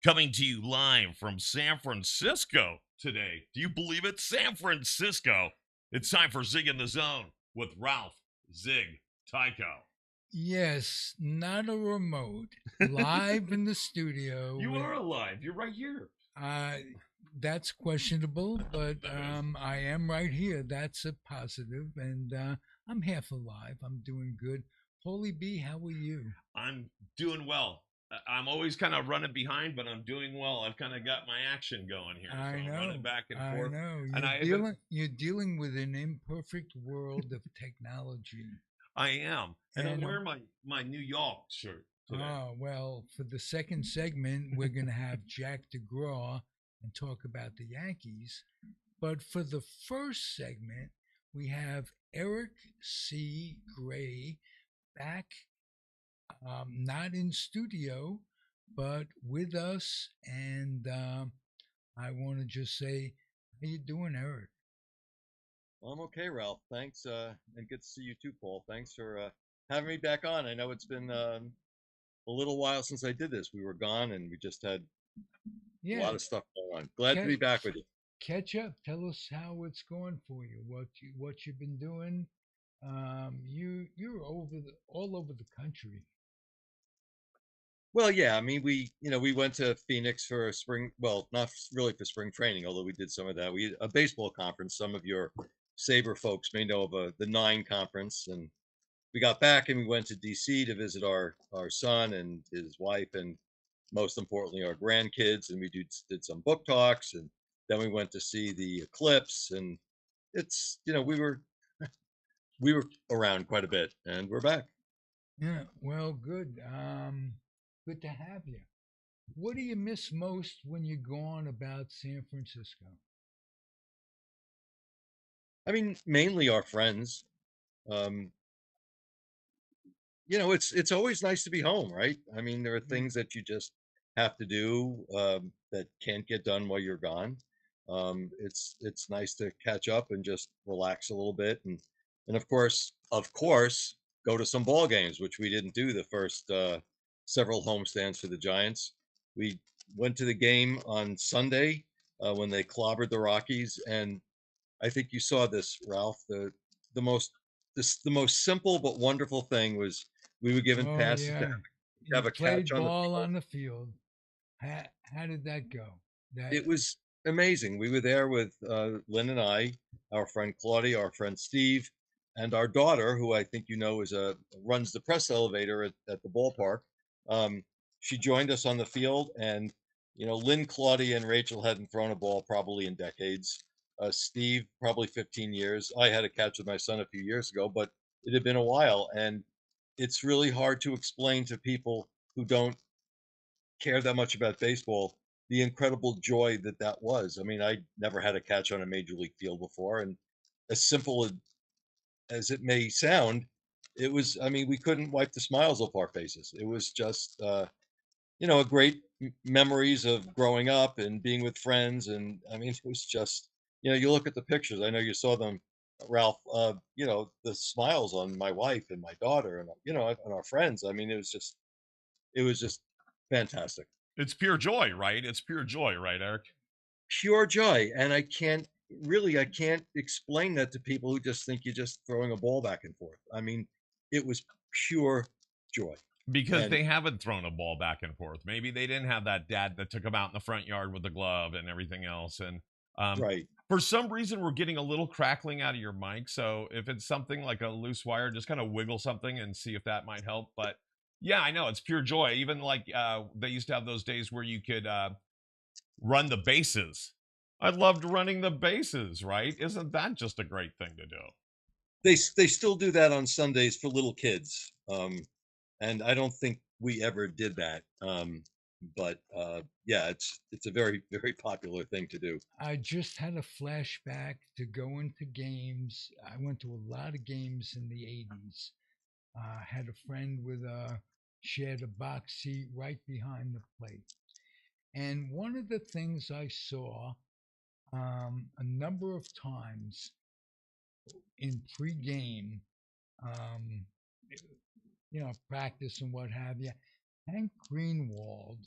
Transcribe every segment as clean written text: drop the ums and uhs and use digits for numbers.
Coming to you live from San Francisco today. Do you believe it? San Francisco. It's time for Zig in the Zone with Ralph, Zig, Tyko. Yes, not a remote. Live in the studio You with are alive. You're right here. uh that's questionable, but That is. I am right here. That's a positive, and I'm half alive. I'm doing good. Paulie B, how are you? I'm doing well. I'm always kind of running behind, but I'm doing well. I've kind of got my action going here, so I I'm running know, back and I forth. know. And You're I even dealing with an imperfect world of technology. I am, and I'm And wearing my New York shirt today. well, for the second segment, we're going to have Jack Degraw and talk about the Yankees. But for the first segment, we have Eric C. Gray back, not in studio, but with us. And I want to just say, how you doing, Eric? I'm okay, Ralph. Thanks, and good to see you too, Paul. Thanks for having me back on. I know it's been a little while since I did this. We were gone, and we just had a Yeah, lot of stuff going on. Glad to ca- be back with you. catch up. Tell us how it's going for you. What you've been doing. You're all over the country. Well, yeah, I mean, we went to Phoenix for spring. Well, not really for spring training, although we did some of that. We had a baseball conference. Some of your Saber folks may know of the Nine Conference, and we got back and we went to DC to visit our son and his wife, and most importantly our grandkids, and we did some book talks, and then we went to see the eclipse, and it's we were around quite a bit, and we're back. Yeah, well, good. Good to have you. What do you miss most when you're gone about San Francisco? I mean, mainly our friends. um it's always nice to be home, right? I mean, there are Yeah. things that you just have to do, that can't get done while you're gone. It's nice to catch up and just relax a little bit, and of course, go to some ball games, which we didn't do the first several homestands for the Giants. We went to the game on Sunday when they clobbered the Rockies, and I think you saw this, Ralph. The most the most simple but wonderful thing was we were given Oh passes to yeah, have you a catch played on the ball field. on the field. How did that go? That It was amazing. We were there with Lynn and I, our friend Claudia, our friend Steve, and our daughter, who I think you know is a runs the press elevator at the ballpark. Um, she joined us on the field, and Lynn, Claudia, and Rachel hadn't thrown a ball probably in decades. Steve probably 15 years. I had a catch with my son a few years ago, but it had been a while, and it's really hard to explain to people who don't care that much about baseball the incredible joy that that was. I mean, I never had a catch on a major league field before, and as simple as it may sound, it was. I mean, we couldn't wipe the smiles off our faces. It was just, a great memories of growing up and being with friends, and I mean, it was just, you look at the pictures. I know you saw them, Ralph. The smiles on my wife and my daughter, and and our friends. I mean, it was just fantastic. It's pure joy, right? It's pure joy, right, Eric? Pure joy, and I can't explain that to people who just think you're just throwing a ball back and forth. I mean, it was pure joy. Because And they haven't thrown a ball back and forth. Maybe they didn't have that dad that took them out in the front yard with the glove and everything else. And um, right. for some reason, we're getting a little crackling out of your mic. So if it's something like a loose wire, just kind of wiggle something and see if that might help. But yeah, I know it's pure joy. Even like they used to have those days where you could run the bases. I loved running the bases, right? Isn't that just a great thing to do? They still do that on Sundays for little kids. And I don't think we ever did that. But yeah, it's a very very popular thing to do. I just had a flashback to going to games. I went to a lot of games in the '80s. Had a friend with shared a box seat right behind the plate. And one of the things I saw a number of times in pregame, um, practice and what have you, Hank Greenwald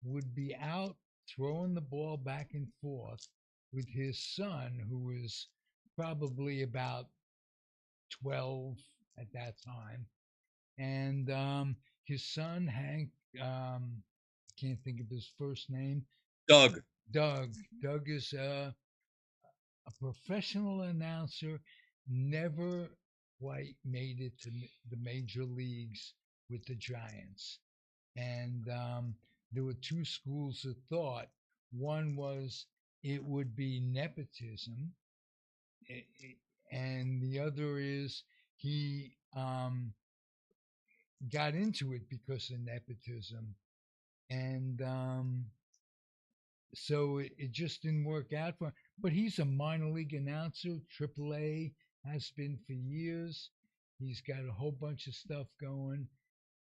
would be out throwing the ball back and forth with his son, who was probably about 12 at that time. And his son, Hank, can't think of his first name, Doug. Doug. Doug is a professional announcer, never quite made it to the major leagues with the Giants. And there were two schools of thought. One was it would be nepotism, and the other is he got into it because of nepotism. And so it just didn't work out for him. But he's a minor league announcer, AAA, has been for years. He's got a whole bunch of stuff going.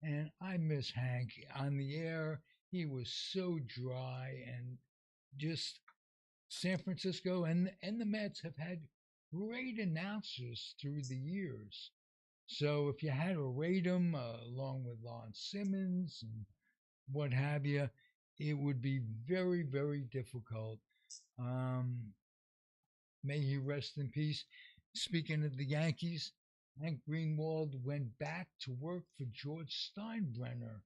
And I miss Hank on the air. He was so dry and just San Francisco and the Mets have had great announcers through the years. So if you had to rate them along with Lon Simmons and what have you, it would be very, very difficult. Um, may he rest in peace. Speaking of the Yankees, Hank Greenwald went back to work for George Steinbrenner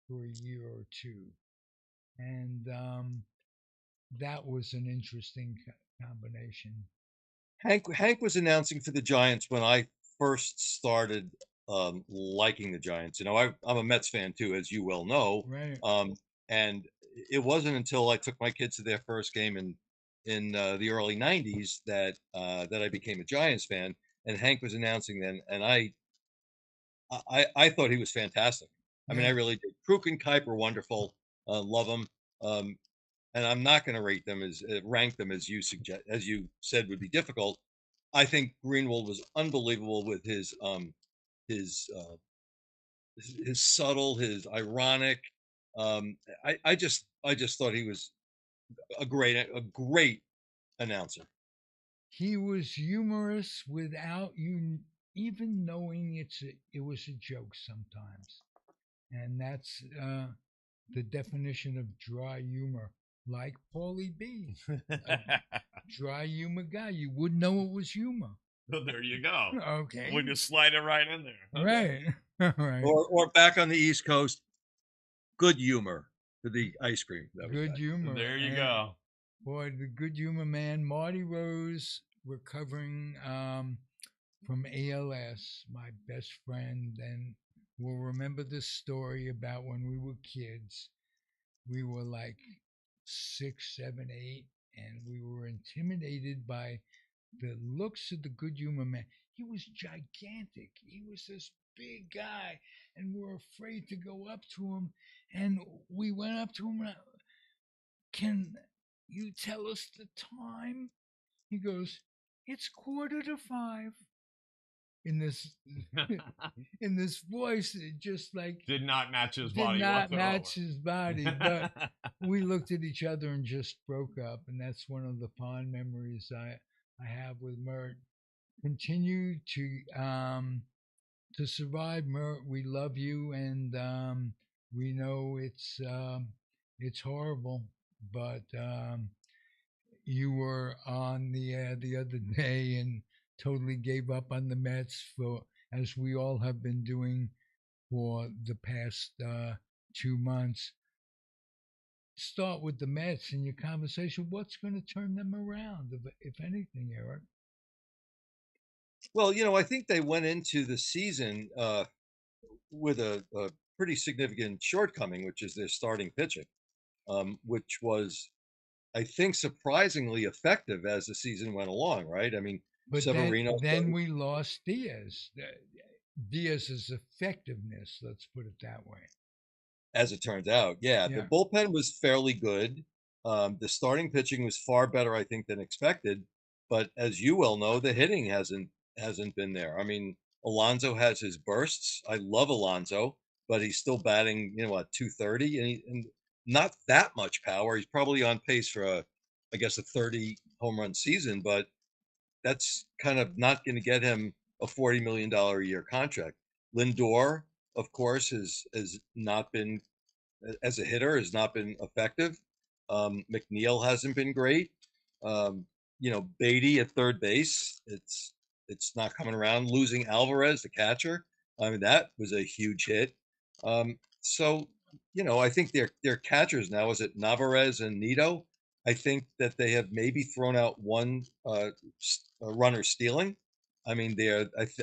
for a year or two. And that was an interesting combination. Hank was announcing for the Giants when I first started liking the Giants. You know, I'm a Mets fan too, as you well know. Right. And it wasn't until I took my kids to their first game in the early '90s that I became a Giants fan. And Hank was announcing then, and I thought he was fantastic. I mean, I Yeah. really did. Kruk and Kuip were wonderful. Love them. And I'm not going to rate them as rank them as you suggest, as you said would be difficult. I think Greenwald was unbelievable with his uh, his subtle, his ironic. Um, I just thought he was a great announcer. He was humorous without you even knowing it was a joke sometimes. And that's the definition of dry humor, like Paulie B, a dry humor guy. You wouldn't know it was humor. Well, there you go. Okay. We just slide it right in there. Okay. Right. Right. Or back on the East Coast, good humor for the ice cream that we Good got. humor. There you And go. boy, the good humor man, Marty Rose, recovering from ALS, my best friend, and will remember this story about when we were kids. We were like 6, 7, 8, and we were intimidated by the looks of the good humor man. He was gigantic. He was this big guy, and we were afraid to go up to him. And we went up to him. Can you tell us the time? He goes, "It's 4:45." In this in this voice, it just like Did not match his did body not whatsoever. match his body. But we looked at each other and just broke up, and that's one of the fond memories I have with Mert. Continue to survive, Mert. We love you, and we know it's horrible, but you were on the air the other day and totally gave up on the Mets for as we all have been doing for the past 2 months. Start with the Mets in your conversation. What's going to turn them around, if anything, Eric? Well, I think they went into the season with a pretty significant shortcoming, which is their starting pitching, which was, I think, surprisingly effective as the season went along. Right? I mean, But Severino then we lost Diaz. Diaz's effectiveness, let's put it that way. as it turns out. Yeah, the Yeah. bullpen was fairly good. The starting pitching was far better, I think, than expected. But as you well know, the hitting hasn't been there. I mean, Alonso has his bursts. I love Alonso, but he's still batting, 230, and not that much power. He's probably on pace for I guess, a 30 home run season, but that's kind of not going to get him a $40 million a year contract. Lindor, of course, has not been as a hitter has not been effective. McNeil hasn't been great. Um, Beatty at third base, it's not coming around. Losing Alvarez, the catcher, I mean that was a huge hit. So I think their catchers now is it Navarez and Nito. I think that they have maybe thrown out one runner stealing. I mean,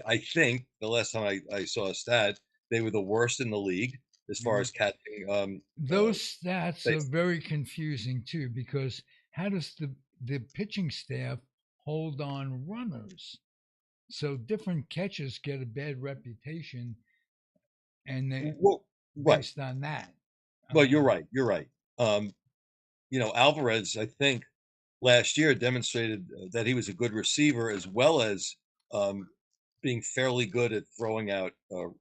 I think the last time I saw a stat, they were the worst in the league as far Yeah. as catching. Those stats are Base. very confusing too, because how does the pitching staff hold on runners? So different catchers get a bad reputation, and Well, right. based on that. Well, you're Um, right. You're right. Um, Alvarez, I think last year demonstrated that he was a good receiver as well as um, being fairly good at throwing out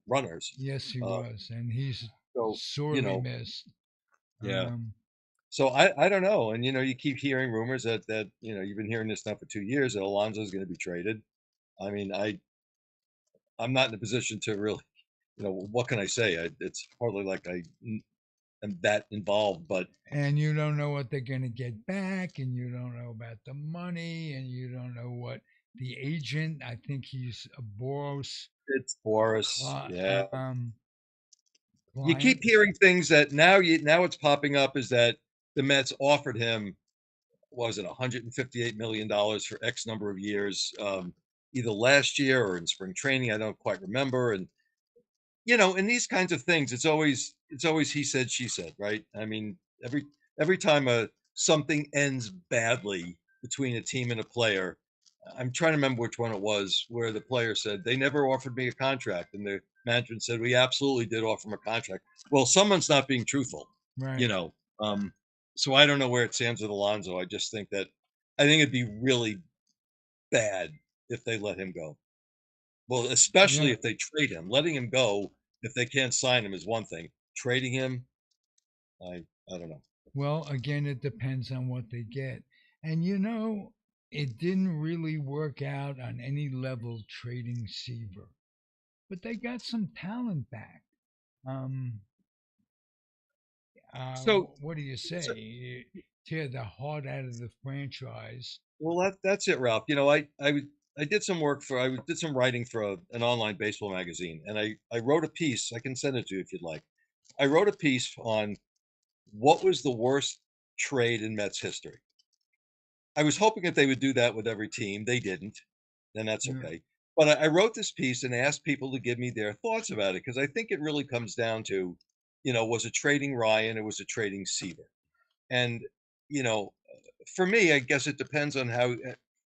runners. yes, he Uh, was, and he's so you sorely know, missed. yeah. Um, So I don't know, and you keep hearing rumors that you've been hearing this now for 2 years that Alonso is going to be traded. I mean, I'm not in a position to really, what can I say? It's hardly like I am that involved, but and you don't know what they're going to get back, and you don't know about the money, and you don't know what the agent. I think he's a Boros it's Boris. cli- Yeah, you client. keep hearing things that now it's popping up is that the Mets offered him was it $158 million for X number of years, either last year or in spring training. I don't quite remember, and in these kinds of things, it's always he said, she said, right? I mean, every time something ends badly between a team and a player, I'm trying to remember which one it was, where the player said they never offered me a contract, and the management said we absolutely did offer him a contract. Well, someone's not being truthful, you Right. know. Um, so I don't know where it stands with Alonso. I think it'd be really bad if they let him go. Well, especially Yeah. if they trade him. Letting him go if they can't sign him is one thing. Trading him, I don't know. Well, again, it depends on what they get. And it didn't really work out on any level trading Seaver, but they got some talent back. Um, So, what do you so say? You tear the heart out of the franchise. well, that's it, Ralph. I did some work for I did some writing for an online baseball magazine, and I wrote a piece. I can send it to you if you'd like. I wrote a piece on what was the worst trade in Mets history. I was hoping that they would do that with every team. They didn't, and that's Yeah. okay. But I wrote this piece and asked people to give me their thoughts about it because I think it really comes down to, was it trading Ryan or was it trading Seaver? And, you know, for me, I guess it depends on how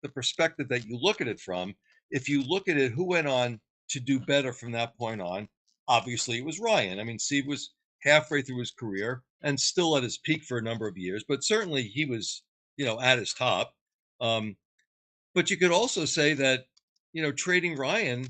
the perspective that you look at it from. If you look at it, who went on to do better from that point on? Obviously, it was Ryan. I mean, Steve was halfway through his career and still at his peak for a number of years, but certainly he was, at his top. Um, but you could also say that, trading Ryan,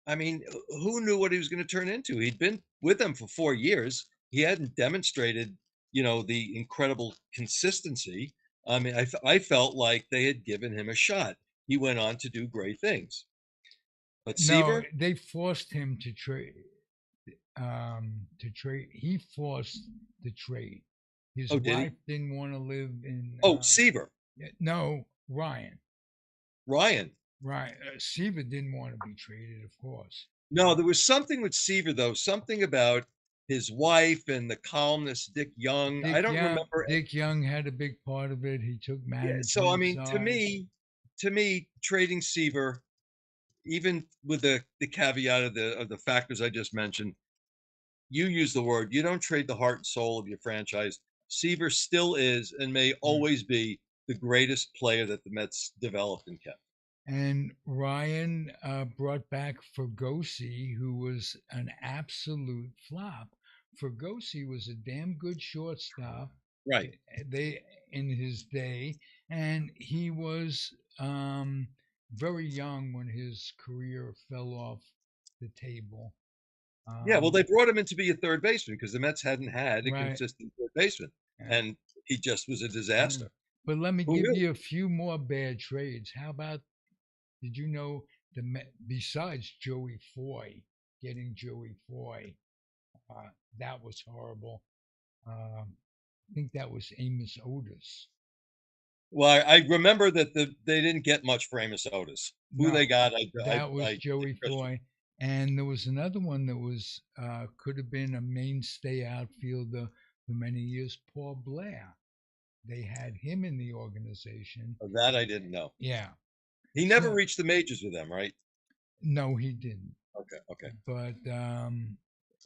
I mean, who knew what he was going to turn into? He'd been with them for 4 years. He hadn't demonstrated, the incredible consistency. I mean, I felt like they had given him a shot. He went on to do great things. But No, Seaver, they forced him to trade. To trade, he forced the trade. His oh, did wife he? didn't want to live in. Oh, Seaver, No, Ryan. Ryan. Right. Seaver didn't want to be traded, of course. No, there was something with Seaver though, something about his wife and the columnist Dick Young. I don't remember. Dick Young had a big part of it. He took Yeah, so I management mean, to side. me, to me, trading Seaver even with the caveat of the factors I just mentioned, you use the word. You don't trade the heart and soul of your franchise. Seaver still is and may Right. always be the greatest player that the Mets developed and kept. And Ryan brought back Fergosi, who was an absolute flop. Fergosi was a damn good shortstop. Right. They in his day, and he was very young when his career fell off the table. Yeah. Well, Um, they brought him in to be a third baseman because the Mets hadn't had a right. consistent third baseman, Yeah. and he just was a Yeah. disaster. But let me Who give knew? you a few more bad trades. How about, did you know besides Joey Foy, getting Joey Foy, that was horrible. I think that was Amos Otis. Well, I remember that they didn't get much for Amos Otis. Who they No, got, that was I Joey question. Foy, and there was another one that was could have been a mainstay outfielder for many years, Paul Blair. They had him in the organization. That I didn't know. Yeah. He never So reached the majors with them, right? no, he didn't. Okay, okay. But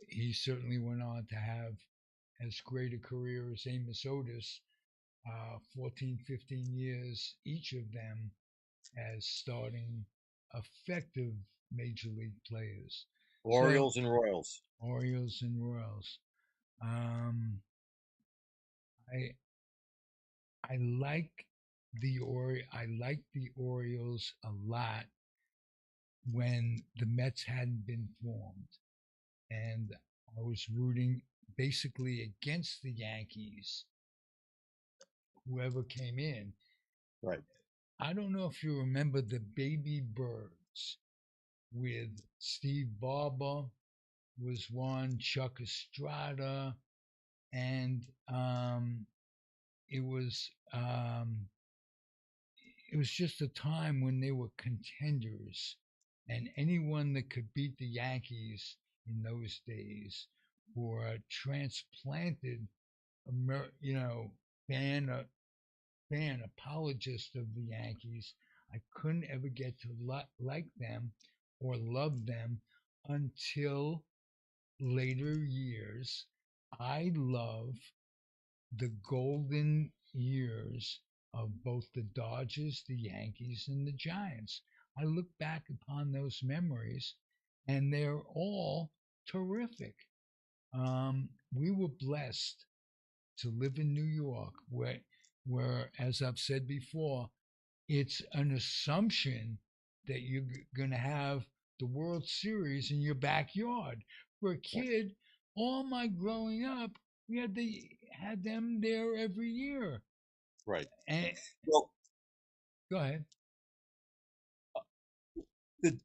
he certainly went on to have as great a career as Amos Otis, 14, 15 years each of them as starting effective major league players. So Orioles and Royals. Orioles and Royals. Um, I I like I like the Orioles a lot when the Mets hadn't been formed, and I was rooting basically against the Yankees, whoever came in. Right. I don't know if you remember the Baby Birds with Steve Barber was one, Chuck Estrada, and it was um, it was just a time when they were contenders, and anyone that could beat the Yankees in those days were a transplanted, you know, fan fan apologist of the Yankees. I couldn't ever get to like them or love them until later years. I love the golden years of both the Dodgers, the Yankees, and the Giants. I look back upon those memories, and they're all terrific. We were blessed to live in New York, where, as I've said before, it's an assumption that you're going to have the World Series in your backyard. For a kid, all my growing up, had them there every year. Right. And Well, go ahead.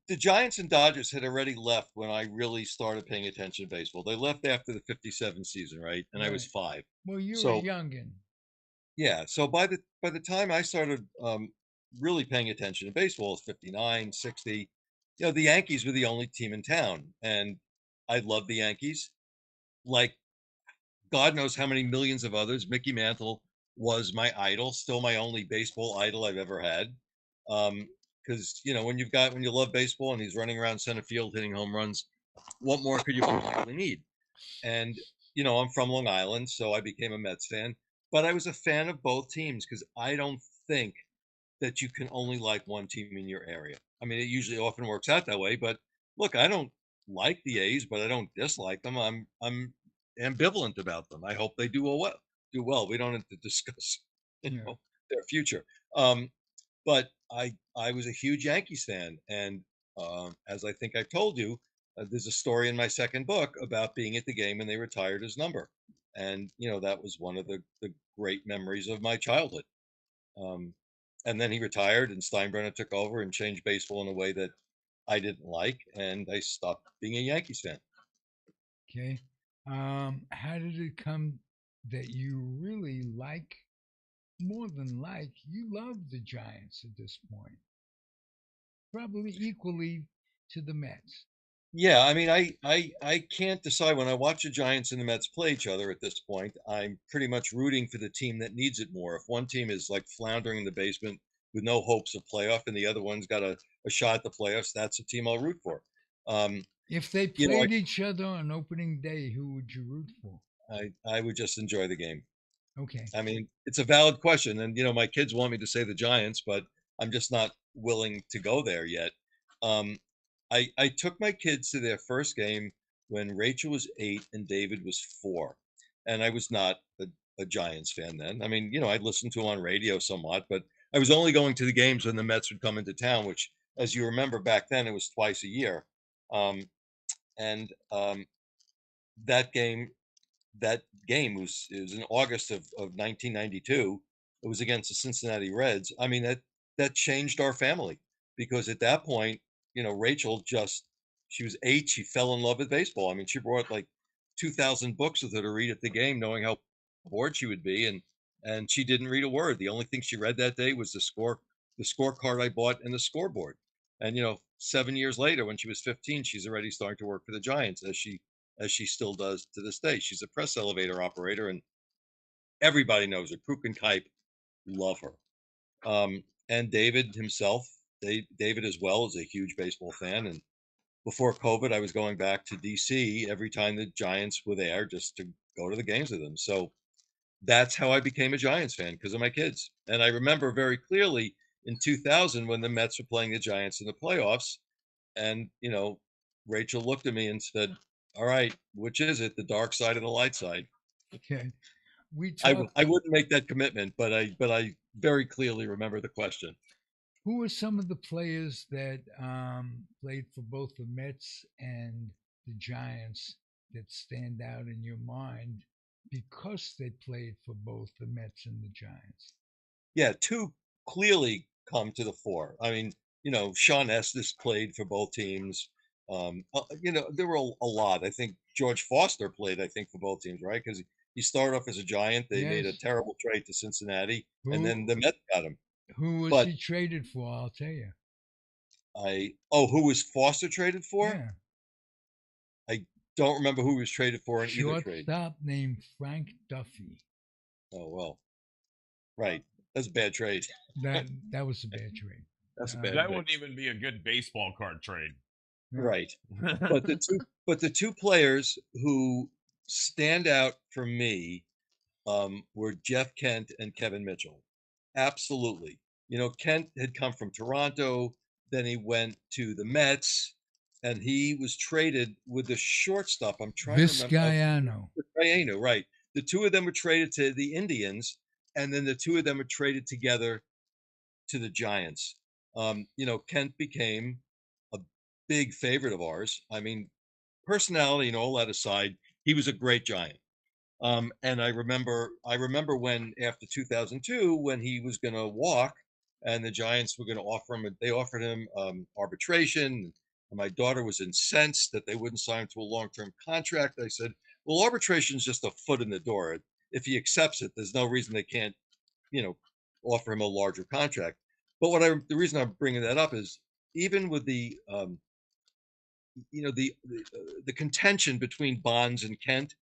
the Giants and Dodgers had already left when I really started paying attention to baseball. They left after the '57 season, right? And I was Right. 5. Well, you were a So youngin. yeah, so by the time I started really paying attention to baseball, it's 59, 60. You know, the Yankees were the only team in town, and I loved the Yankees. Like God knows how many millions of others. Mickey Mantle was my idol, still my only baseball idol I've ever had. Because you know, when you love baseball and he's running around center field hitting home runs, what more could you possibly need? And you know, I'm from Long Island, so I became a Mets fan. But I was a fan of both teams because I don't think that you can only like one team in your area. I mean, it usually often works out that way. But look, I don't like the A's, but I don't dislike them. I'm ambivalent about them. I hope they do well. Do well. We don't have to discuss, you Yeah. know, their future. Um, but I was a huge Yankees fan, and as I think I told you, there's a story in my second book about being at the game when they retired his number, and you know that was one of the great memories of my childhood. Um, and then he retired, and Steinbrenner took over and changed baseball in a way that I didn't like, and I stopped being a Yankees fan. Okay. How did it come that you really like, more than like, you love the Giants at this point? Probably equally to the Mets. Yeah, I mean, I can't decide when I watch the Giants and the Mets play each other at this point. I'm pretty much rooting for the team that needs it more. If one team is like floundering in the basement with no hopes of playoff, and the other one's got a shot at the playoffs, that's the team I'll root for. Um, If they you know, played each other on opening day, who would you root for? I would just enjoy the game. Okay. I mean, it's a valid question, and you know, my kids want me to say the Giants, but I'm just not willing to go there yet. Um, I took my kids to their first game when Rachel was 8 and David was 4, and I was not a Giants fan then. I mean, you know, I'd listen to them on radio somewhat, but I was only going to the games when the Mets would come into town, which, as you remember back then, it was twice a year. And that game that game was it was in August of 1992. It was against the Cincinnati Reds. I mean that changed our family because at that point, you know, Rachel just she was 8. She fell in love with baseball. I mean, she brought like 2,000 books with her to read at the game, knowing how bored she would be, and she didn't read a word. The only thing she read that day was the scorecard I bought, and the scoreboard. And 7 years later, when she was 15, she's already starting to work for the Giants, as she still does to this day. She's a press elevator operator, and everybody knows her. Kruk and Kipe love her. And David himself, David as well, is a huge baseball fan. And before COVID, I was going back to DC every time the Giants were there just to go to the games with them. So that's how I became a Giants fan, because of my kids. And I remember very clearly in 2000 when the Mets were playing the Giants in the playoffs, and Rachel looked at me and said, "All right, which is it, the dark side or the light side?" Okay. We I talked. I wouldn't make that commitment, but I very clearly remember the question. Who are some of the players that played for both the Mets and the Giants that stand out in your mind because they played for both the Mets and the Giants? Yeah, two clearly come to the fore. I mean, Sean Estes played for both teams. There were a lot. I think George Foster played, I think, for both teams, right? Because he started off as a Giant. They made a Yes. terrible trade to Cincinnati, and then Who the Mets got him. who was But he traded for? I'll tell you. who was Foster traded for? Yeah. I don't remember who he was traded for in either trade. Shortstop named Frank Duffy. Oh well, right. That's a bad trade. That was a bad trade. That's a bad That trade. wouldn't even be a good baseball card trade. Yeah. Right. But the two players who stand out for me were Jeff Kent and Kevin Mitchell. Absolutely. Kent had come from Toronto, then he went to the Mets, and he was traded with the shortstop. I'm trying to remember. Vizcaino. Vizcaino, right. The two of them were traded to the Indians, and then the two of them were traded together to the Giants. Kent became a big favorite of ours. I mean, personality and all that aside, he was a great Giant. And I remember when after 2002, when he was going to walk, and the Giants were going to they offered him arbitration. And my daughter was incensed that they wouldn't sign him to a long-term contract. I said, "Well, arbitration is just a foot in the door. If he accepts it, there's no reason they can't, you know, offer him a larger contract." But the reason I'm bringing that up is even with the contention between Bonds and Kent.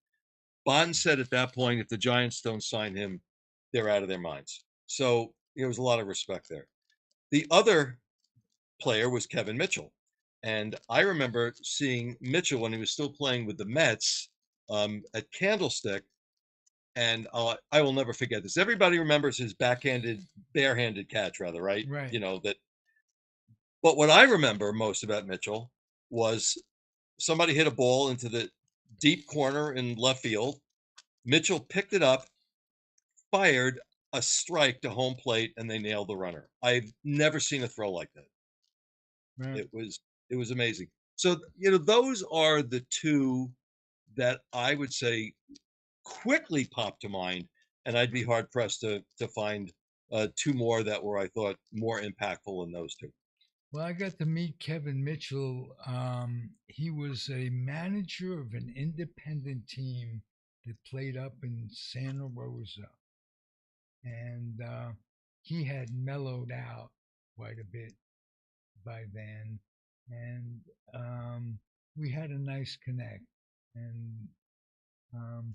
Bond said at that point, if the Giants don't sign him, they're out of their minds. So there was a lot of respect there. The other player was Kevin Mitchell. And I remember seeing Mitchell when he was still playing with the Mets at Candlestick. And I will never forget this. Everybody remembers his barehanded catch, rather, right? Right. That. But what I remember most about Mitchell was somebody hit a ball into the deep corner in left field. Mitchell picked it up, fired a strike to home plate, and they nailed the runner. I've never seen a throw like that. Right. It was amazing. So those are the two that I would say quickly pop to mind, and I'd be hard pressed to find two more that were, I thought, more impactful than those two. Well, I got to meet Kevin Mitchell. He was a manager of an independent team that played up in Santa Rosa, and he had mellowed out quite a bit by then, and we had a nice connect. And um,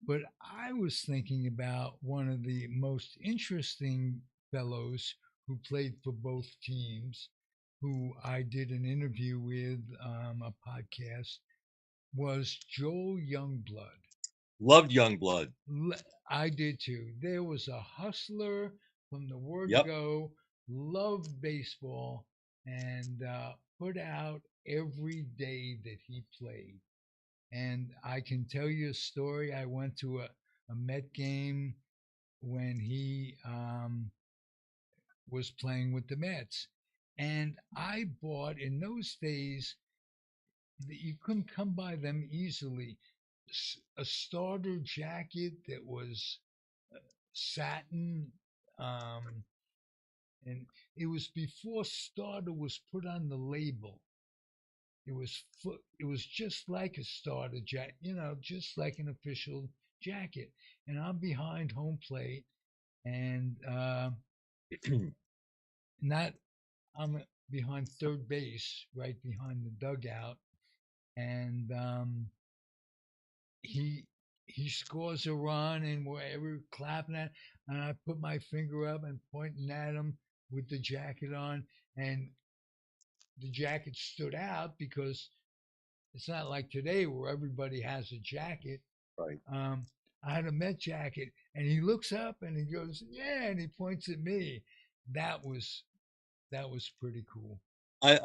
but I was thinking about one of the most interesting fellows who played for both teams, who I did an interview with, a podcast, was Joel Youngblood. Loved Youngblood. I did too. There was a hustler from the word Yep. go, loved baseball, and put out every day that he played. And I can tell you a story. I went to a Met game when he was playing with the Mets. And I bought, in those days, you couldn't come by them easily, a starter jacket that was satin. Um, and it was before starter was put on the label. it was just like a starter jacket, just like an official jacket. And I'm behind home plate, and not I'm behind third base, right behind the dugout, and he he scores a run, and we're clapping at, and I put my finger up and pointing at him with the jacket on, and the jacket stood out because it's not like today where everybody has a jacket. Right. Um, I had a Met jacket, and he looks up and he goes, "Yeah," and he points at me. That was that was pretty cool. Uh,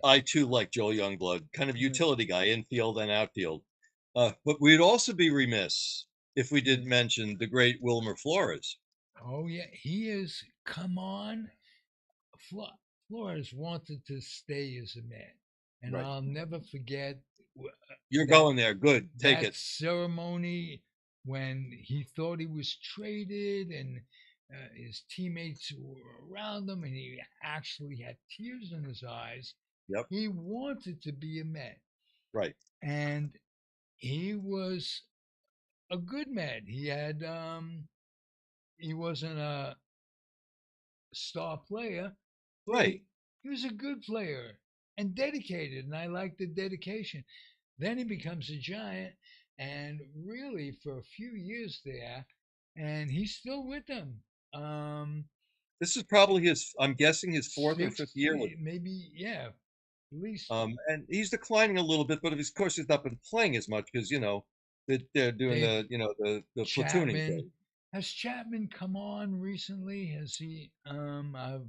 I too like Joel Youngblood, kind of uh, utility guy, infield and outfield. But we'd also be remiss if we uh, didn't mention the great Wilmer Flores. oh yeah, he is. Come on, Flores wanted to stay as a man, and Right. I'll never forget You're that going there. Good. Take that it. ceremony when he thought he was traded, and his teammates were around him, and he actually had tears in his eyes. Yep. He wanted to be a Met, Right. and he was a good Met. He wasn't a star player, but Right. he was a good player and dedicated, and I like the dedication. Then he becomes a Giant, and really for a few years there, and he's still with them. This is probably his, I'm guessing, his fourth or Six, fifth year with. maybe, yeah, at least And he's declining a little bit, but of course he's not been playing as much because they're doing they've the platooning Chapman. thing. Has Chapman come on recently? Has he? I've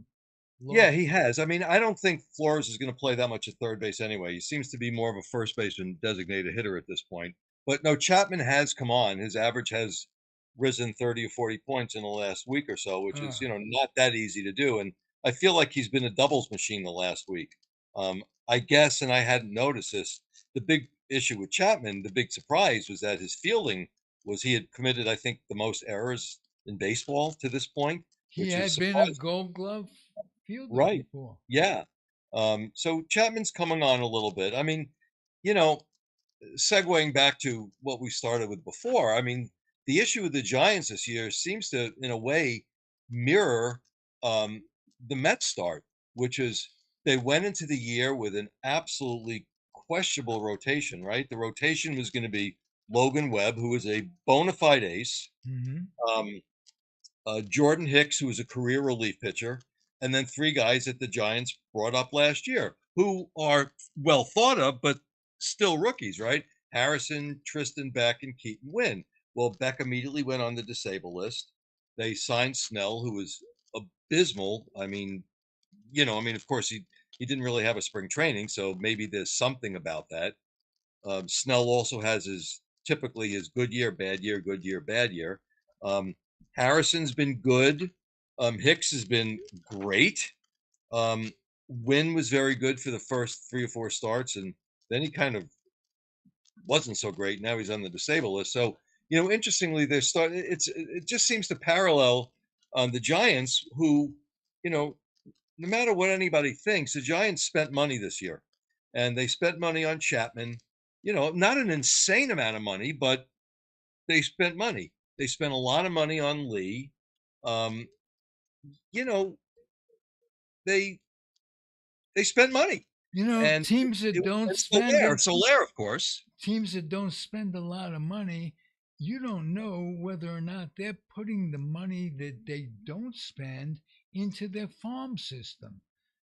Yeah, lost. he has. I mean, I don't think Flores is going to play that much at third base anyway. He seems to be more of a first baseman designated hitter at this point. But no, Chapman has come on. His average has risen 30 or 40 points in the last week or so, which Uh, is, not that easy to do. And I feel like he's been a doubles machine the last week. I guess, and I hadn't noticed this, the big issue with Chapman, the big surprise was that his fielding was he had committed, I think, the most errors in baseball to this point, he which is had been a surprising. Gold Glove fielder Right. before. Yeah. So Chapman's coming on a little bit. I mean, you know, segueing back to what we started with before, I mean, the issue with the Giants this year seems to, in a way, mirror um, the Mets start, which is they went into the year with an absolutely questionable rotation, right? The rotation was going to be Logan Webb, who is a bona fide ace. Hmm. Um, Jordan Hicks, who was a career relief pitcher, and then three guys that the Giants brought up last year who are well thought of, but still rookies, right? Harrison, Tristan Beck, and Keaton Wynn. Well, Beck immediately went on the disabled list. They signed Snell, who was abysmal. Of course, he didn't really have a spring training, so maybe there's something about that. Snell also has his typically his good year, bad year, good year, bad year. Um, Harrison's been good. Hicks has been great. Wynn was very good for the first 3 or 4 starts, and then he kind of wasn't so great. Now he's on the disabled list. So, interestingly, it just seems to parallel the Giants, who, you know, no matter what anybody thinks, the Giants spent money this year, and they spent money on Chapman. Not an insane amount of money, but they spent money. They spent a lot of money on Lee. Um, you know, they they spent money, and Teams that don't it's spend Soler, a Soler, of course. teams that don't spend a lot of money, you don't know whether or not they're putting the money that they don't spend into their farm system.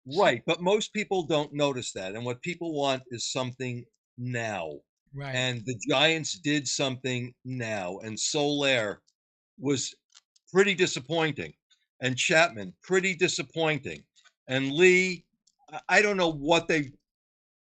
So, Right, but most people don't notice that, and what people want is something now. right. And the Giants did something now, and Soler was pretty disappointing, and Chapman pretty disappointing, and Lee. I don't know what they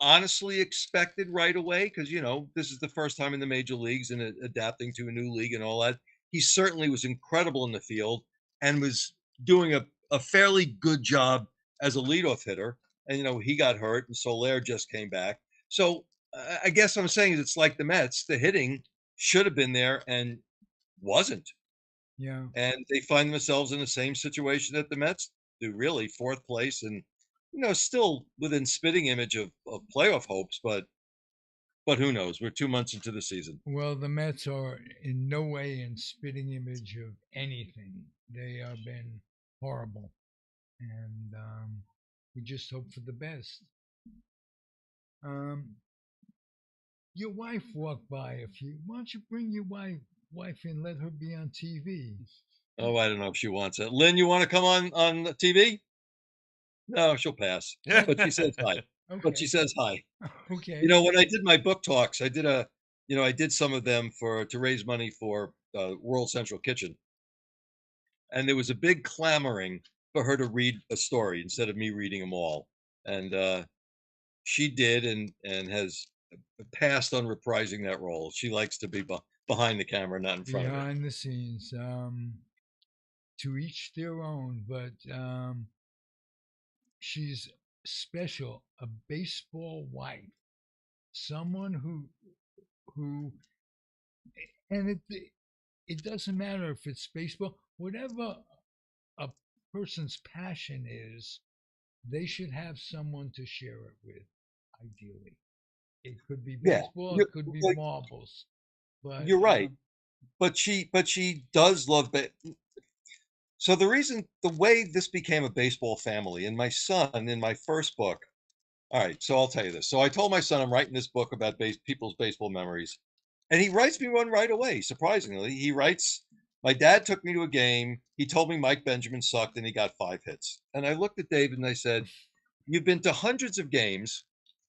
honestly expected right away because this is the first time in the major leagues and adapting to a new league and all that. He certainly was incredible in the field and was doing a fairly good job as a leadoff hitter. And he got hurt, and Soler just came back. So I guess I'm saying it's like the Mets. The hitting should have been there and wasn't, Yeah. and they find themselves in the same situation that the Mets do, really fourth place, and still within spitting image of playoff hopes, but who knows? We're 2 months into the season. Well, the Mets are in no way in spitting image of anything. They have been horrible, and we just hope for the best. Um, your wife walked by a few. Why don't you bring your wife in? Let her be on TV. Oh, I don't know if she wants it. Lynn, you want to come on TV? No, she'll pass. But she says hi. But she Okay. says hi. Okay. When I did my book talks, I did some of them to raise money for World Central Kitchen, and there was a big clamoring for her to read a story instead of me reading them all, and she did, and has passed on reprising that role. She likes to be behind the camera, not in front of it. Behind the scenes, to each their own, but she's special, a baseball wife, someone who and it doesn't matter if it's baseball, whatever a person's passion is, they should have someone to share it with, ideally. It could be Yeah, baseball, you're, it could be like, marbles, but you're right, but she does love. So the way this became a baseball family, and my son in my first book. All right, so I'll tell you this. So I told my son I'm writing this book about people's baseball memories, and he writes me one right away. Surprisingly, he writes, "My dad took me to a game. He told me Mike Benjamin sucked, and he got 5 hits." And I looked at David and I said, "You've been to hundreds of games.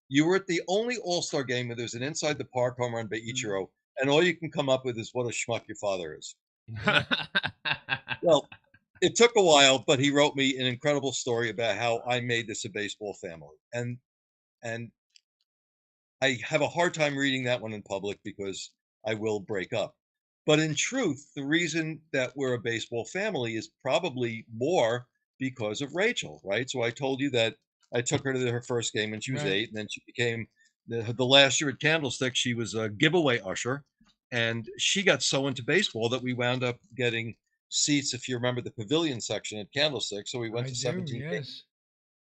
You were at the only All-Star game where there's an inside the park home run by mm, Ichiro, and all you can come up with is what a schmuck your father is." yeah, Well, it took a while, but he wrote me an incredible story about how I made this a baseball family, and I have a hard time reading that one in public because I will break up. But in truth, the reason that we're a baseball family is probably more because of Rachel, right? So I told you that I took her to her first game when she was right. 8, and then she became the last year at Candlestick. She was a giveaway usher, and she got so into baseball that we wound up getting seats. If you remember the pavilion section at Candlestick, so we I do, yes.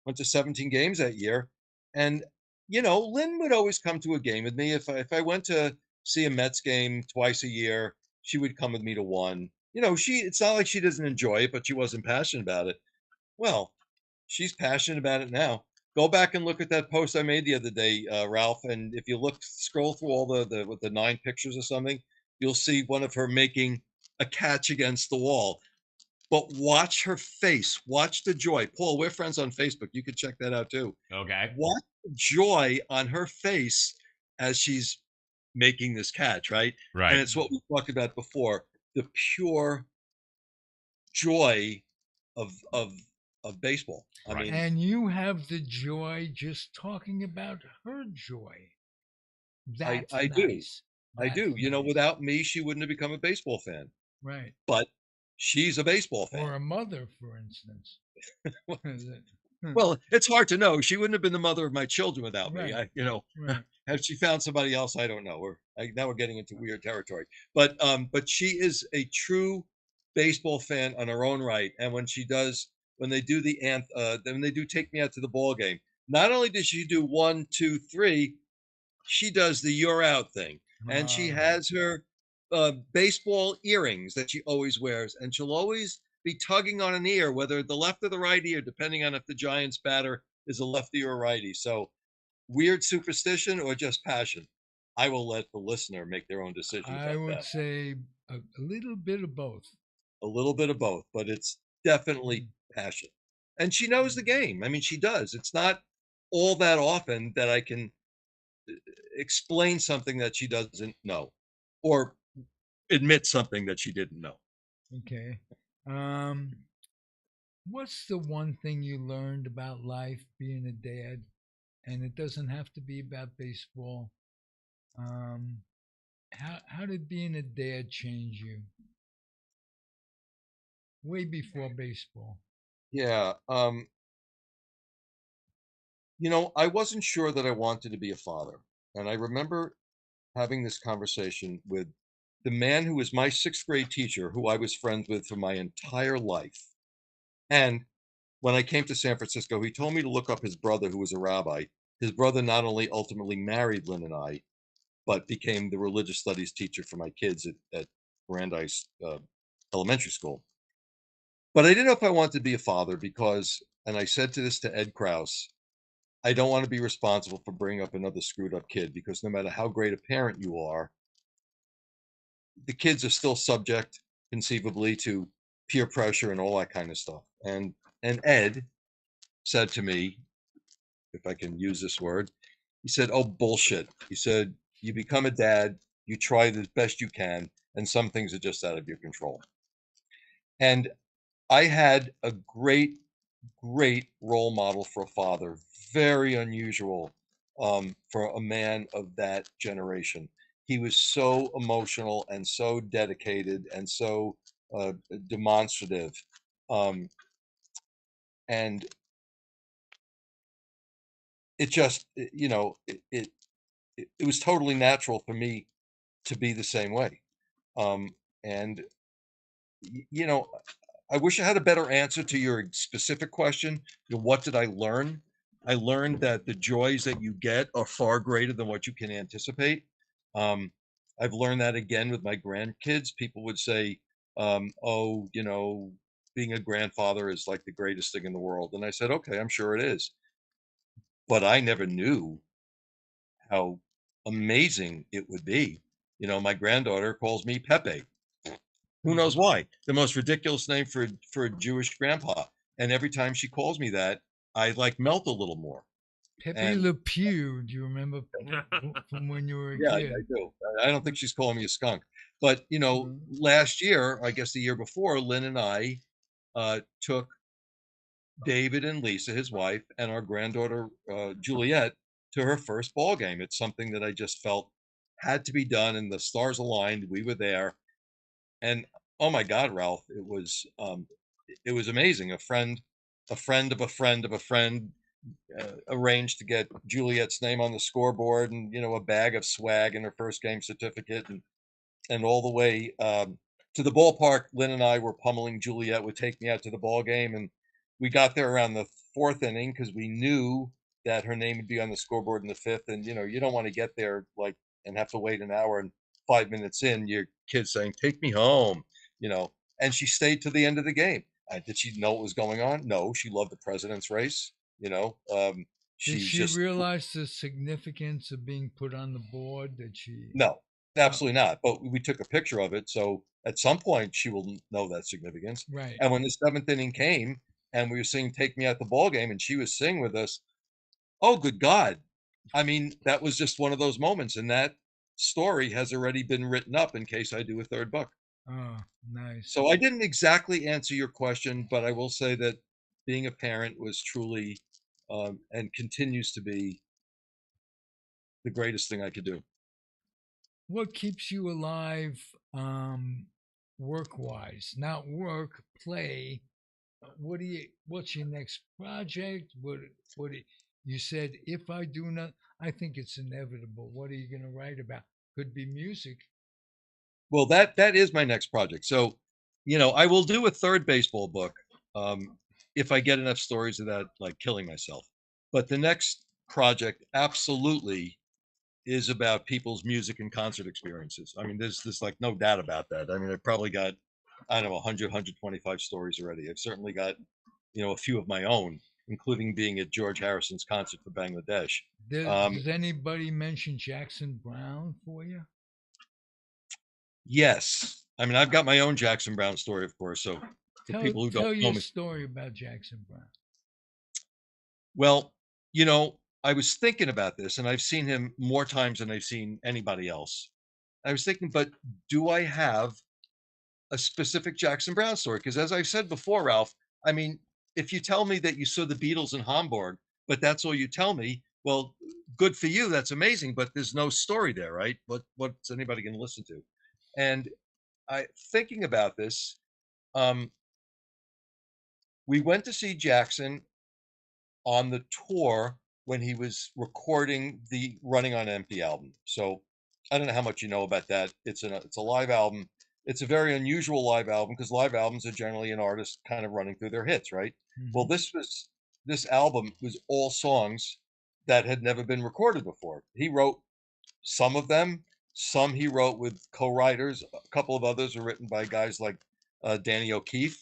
went to 17 games that year. And, Lynn would always come to a game with me. If I went to see a Mets game twice a year, she would come with me to one. It's not like she doesn't enjoy it, but she wasn't passionate about it. Well, she's passionate about it now. Go back and look at that post I made the other day, Ralph. And if you scroll through all the 9 pictures or something, you'll see one of her making a catch against the wall. But watch her face. Watch the joy. Paul, we're friends on Facebook. You can check that out too. Okay. Watch the joy on her face as she's making this catch, right? And Right. it's what we talked about before, the pure joy of of of baseball. I Right. mean, And you have the joy just talking about her joy. I That's I do. nice. I That's do. nice. Without me, she wouldn't have become a baseball fan. Right. But she's a baseball Or fan. a mother, for instance. Well, it's hard to know. She wouldn't have been the mother of my children without me. Right. Right. Had she found somebody else, I don't know. Now we're getting into weird territory. But she is a true baseball fan on her own right. And when they do when they do take me out to the ball game, not only does she do 1, 2, 3, she does the "you're out" thing, and she Uh, has her baseball earrings that she always wears, and she'll always be tugging on an ear, whether the left or the right ear, depending on if the Giants batter is a lefty or a righty. So weird superstition or just passion? I will let the listener make their own decision I about would that. say a little bit of both. A little bit of both, but it's definitely Mm. passion. And she knows the game. I mean, she does. It's not all that often that I can explain something that she doesn't know or admit something that she didn't know. Okay. Um, what's the one thing you learned about life being a dad? And it doesn't have to be about baseball. Um, how did being a dad change you? Way before baseball. Yeah. I wasn't sure that I wanted to be a father. And I remember having this conversation with the man who was my sixth grade teacher, who I was friends with for my entire life. And when I came to San Francisco, he told me to look up his brother, who was a rabbi. His brother not only ultimately married Lynn and I, but became the religious studies teacher for my kids at Brandeis Elementary School. But I didn't know if I wanted to be a father because, and I said to this to Ed Krause, I don't want to be responsible for bringing up another screwed up kid, because no matter how great a parent you are, the kids are still subject, conceivably, to peer pressure and all that kind of stuff. And Ed said to me, if I can use this word, he said, "Oh, bullshit." He said, "You become a dad, you try the best you can, and some things are just out of your control." And I had a great, great role model for a father, very unusual for a man of that generation. He was so emotional and so dedicated and so demonstrative. Um, and it just, it was totally natural for me to be the same way. Um, and, you know, I wish I had a better answer to your specific question. What did I learn? I learned that the joys that you get are far greater than what you can anticipate. Um, I've learned that again with my grandkids. People would say, "Oh, being a grandfather is like the greatest thing in the world." And I said, "Okay, I'm sure it is." But I never knew how amazing it would be. My granddaughter calls me Pepe. Who knows why? The most ridiculous name for a Jewish grandpa. And every time she calls me that, I like melt a little more. Pepe And Le Pew. Do you remember from when you were a yeah, I kid? do. I don't think she's calling me a skunk. But Mhm. last year, I guess the year before, Lynn and I took David and Lisa, his wife, and our granddaughter Juliet to her first ball game. It's something that I just felt had to be done, and the stars aligned. We were there, and oh my God, Ralph, it was amazing. A friend of a friend of a friend arranged to get Juliet's name on the scoreboard, and a bag of swag and her first game certificate, and all the way to the ballpark. Lynn and I were pummeling. Juliet would take me out to the ball game, and we got there around the fourth inning because we knew that her name would be on the scoreboard in the fifth. And you don't want to get there and have to wait an hour, and 5 minutes in, your kid's saying, "Take me home," you know. And she stayed to the end of the game. Did she know what was going on? No, she loved the president's race. Did She's she just realize the significance of being put on the board? That she? No, Oh, absolutely not. But we took a picture of it, so at some point she will know that significance. right. And when the seventh inning came, and we were singing "Take Me Out the Ball Game," and she was singing with us, oh, good God! I mean, that was just one of those moments, and that story has already been written up in case I do a third book. Oh, nice. So I didn't exactly answer your question, but I will say that being a parent was truly, and continues to be, the greatest thing I could do. What keeps you alive, work wise? Not work, play. What do you? What's your next project? What? You said if I do not, I think it's inevitable. What are you going to write about? Could be music. Well, that is my next project. So, I will do a third baseball book, if I get enough stories of that, like killing myself. But the next project absolutely is about people's music and concert experiences. I mean, there's like no doubt about that. I mean, I've probably got, I don't know, 100, 125 stories already. I've certainly got, a few of my own, including being at George Harrison's concert for Bangladesh. Does anybody mention Jackson Brown for you? Yes. I mean, I've got my own Jackson Brown story, of course. So for Tell people who don't tell know your me, story about Jackson Brown. well, I was thinking about this, and I've seen him more times than I've seen anybody else. I was thinking, but do I have a specific Jackson Brown story? Because as I've said before, Ralph, I mean, if you tell me that you saw the Beatles in Hamburg, but that's all you tell me, well, good for you. That's amazing, but there's no story there, right? What's anybody going to listen to? And I thinking about this, um, we went to see Jackson on the tour when he was recording the Running on Empty album. So I don't know how much you know about that. It's a live album. it's a very unusual live album because live albums are generally an artist kind of running through their hits, right? Well, Hmm. this album was all songs that had never been recorded before. He wrote some of them, some he wrote with co-writers. A couple of others were written by guys like Danny O'Keefe.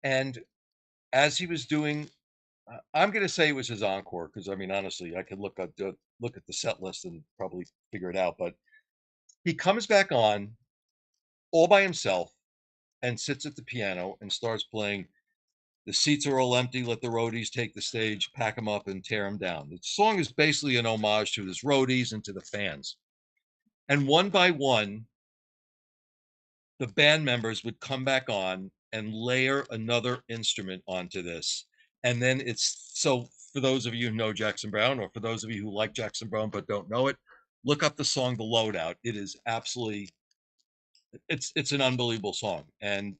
And as he was doing, I'm going to say it was his encore because I mean, honestly, I could look at the set list and probably figure it out. But he comes back on all by himself and sits at the piano and starts playing "The Seats Are All Empty, Let the Roadies Take the Stage, Pack 'em Up and Tear 'em Down." The song is basically an homage to his roadies and to the fans. And one by one, the band members would come back on and layer another instrument onto this. And then it's so for those of you who know Jackson Browne, or for those of you who like Jackson Browne but don't know it, look up the song "The Loadout." It is absolutely it's an unbelievable song. And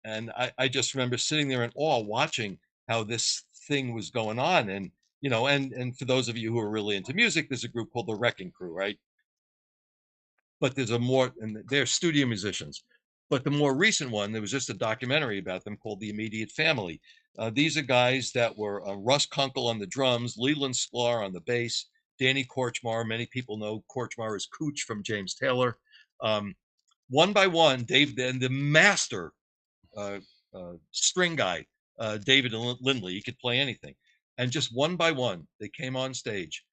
I just remember sitting there in awe watching how this thing was going on. And and for those of you who are really into music, there's a group called the Wrecking Crew, right? But there's a more, and they're studio musicians. But the more recent one, there was just a documentary about them called The Immediate Family. These are guys that were Russ Kunkel on the drums, Leland Sklar on the bass, Danny Korchmar. Many people know Korchmar as Cooch from James Taylor. Um, One by one, Dave, and the master uh, string guy, David Lindley, he could play anything. And just one by one, they came on stage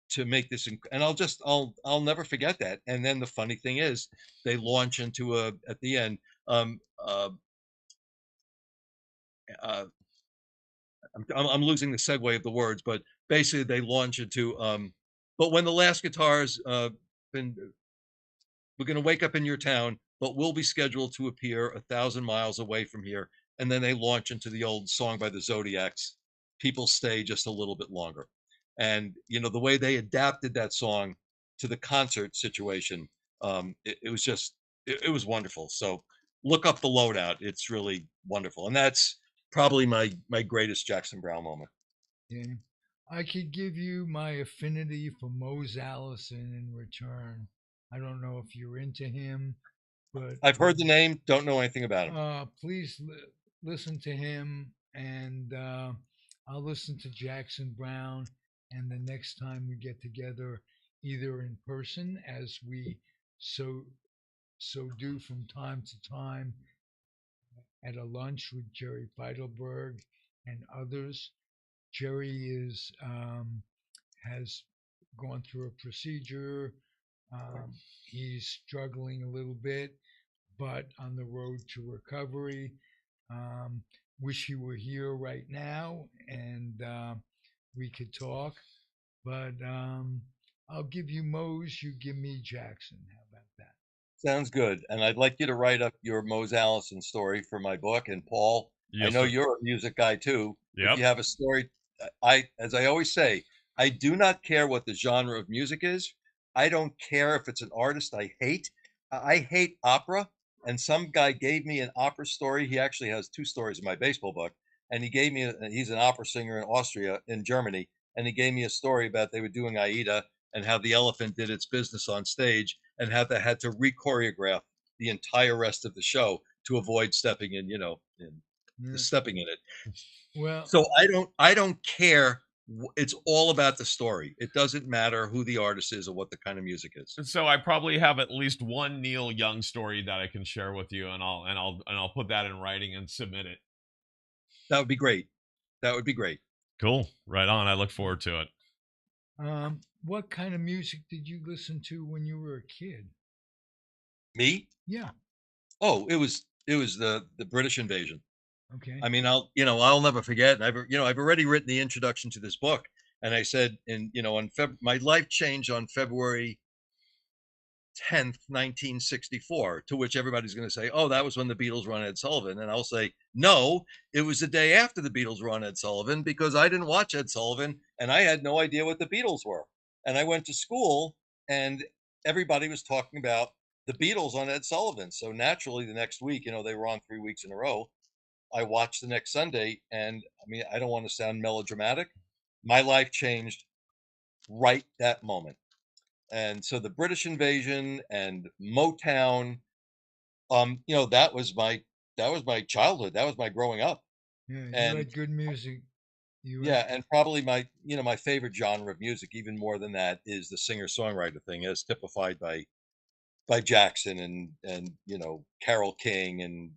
to make this, and I'll never forget that. And then the funny thing is, they launch into a at the end. Um, uh, uh, I'm losing the segue of the words, but basically they launch into. But when the last guitars been, we're going to wake up in your town, but we'll be scheduled to appear 1,000 miles away from here. And then they launch into the old song by the Zodiacs, "People Stay Just a Little Bit Longer." And, the way they adapted that song to the concert situation, it was just, it was wonderful. So look up "The Loadout." It's really wonderful. And that's probably my greatest Jackson Browne moment. Yeah. I could give you my affinity for Mose Allison in return. I don't know if you're into him, but I've heard the name, don't know anything about him. please listen to him, and I'll listen to Jackson Browne. And the next time we get together, either in person, as we so do from time to time, at a lunch with Jerry Feidelberg and others. Jerry is has gone through a procedure. He's struggling a little bit, but on the road to recovery. Um, Wish he were here right now and we could talk. But I'll give you Mose, you give me Jackson. How about that? Sounds good. And I'd like you to write up your Mose Allison story for my book. And Paul, I Yes, know sir. you're a music guy too. If Yep. you have a story, as I always say, I do not care what the genre of music is. I don't care if it's an artist I hate. I hate opera. And some guy gave me an opera story. He actually has two stories in my baseball book. And he gave me, he's an opera singer in Austria, in Germany. And he gave me a story about they were doing Aida and how the elephant did its business on stage and how they had to re-choreograph the entire rest of the show to avoid stepping in, Yeah. stepping in it. Well, So I don't care. It's all about the story. It doesn't matter who the artist is or what the kind of music is. So I probably have at least one Neil Young story that I can share with you, and I'll put that in writing and submit it. That would be great. That would be great. Cool. Right on. I look forward to it. what kind of music did you listen to when you were a kid? Me? Yeah. Oh, it was the British invasion. Okay. I mean, I'll never forget. I've already written the introduction to this book, and I said, my life changed on February 10th, 1964, to which everybody's going to say, oh, that was when the Beatles were on Ed Sullivan. And I'll say, no, it was the day after the Beatles were on Ed Sullivan because I didn't watch Ed Sullivan and I had no idea what the Beatles were. And I went to school and everybody was talking about the Beatles on Ed Sullivan. So naturally, the next week, they were on 3 weeks in a row. I watched the next Sunday. And I mean, I don't want to sound melodramatic. My life changed right that moment. and so the British invasion and Motown, that was my childhood. That was my growing up. Yeah, you And had good music. You had yeah, and probably my favorite genre of music, even more than that, is the singer-songwriter thing, as typified by Jackson and Carole King and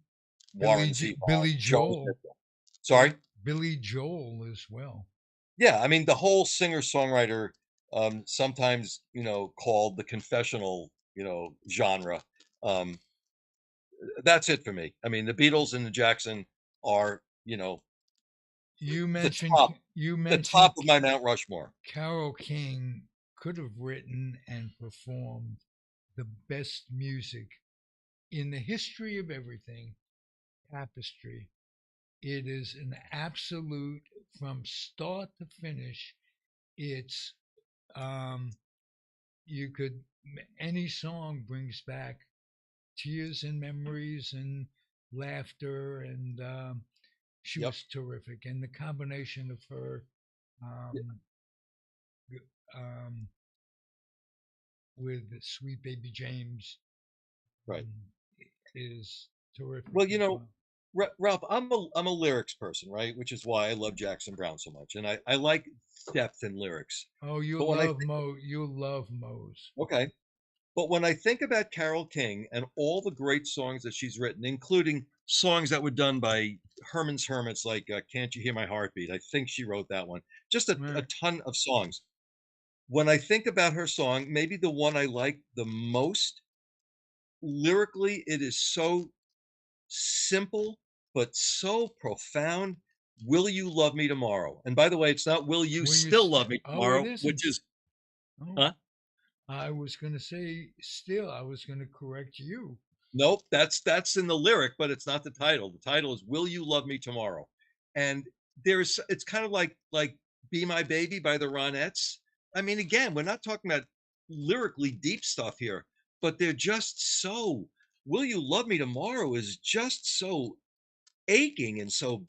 Warren Zevon, Billy Jones Joel, Mitchell. Sorry? Billy Joel as well. Yeah, I mean the whole singer-songwriter, sometimes called the confessional, genre. Um, that's it for me. I mean, the Beatles and the Jackson are, You the mentioned top you the mentioned top of my Mount Rushmore. Carole King could have written and performed the best music in the history of everything. Tapestry. It is an absolute from start to finish. It's um, you could any song brings back tears and memories and laughter, and she Yep. was terrific. And the combination of her Yeah, um, um, with Sweet Baby James right. um, is terrific Well, as well. Ralph, I'm a lyrics person, right? Which is why I love Jackson Brown so much, and I like depth in lyrics. Oh, you But when I love think, Mo. You love Moe's. okay, but when I think about Carole King and all the great songs that she's written, including songs that were done by Herman's Hermits, like "Can't You Hear My Heartbeat," I think she wrote that one. Just a Right. ton of songs. When I think about her song, maybe the one I like the most lyrically, it is so simple but so profound. Will you love me tomorrow? And by the way, it's not will you Will you still love still? me Oh, it tomorrow, which isn't. is Oh, huh? I was going to say still. I was going to correct you. Nope, that's in the lyric, but it's not the title. The title is Will You Love Me Tomorrow? And it's kind of like Be My Baby by the Ronettes. I mean, again, we're not talking about lyrically deep stuff here, but they're just so Will You Love Me Tomorrow is just so aching and so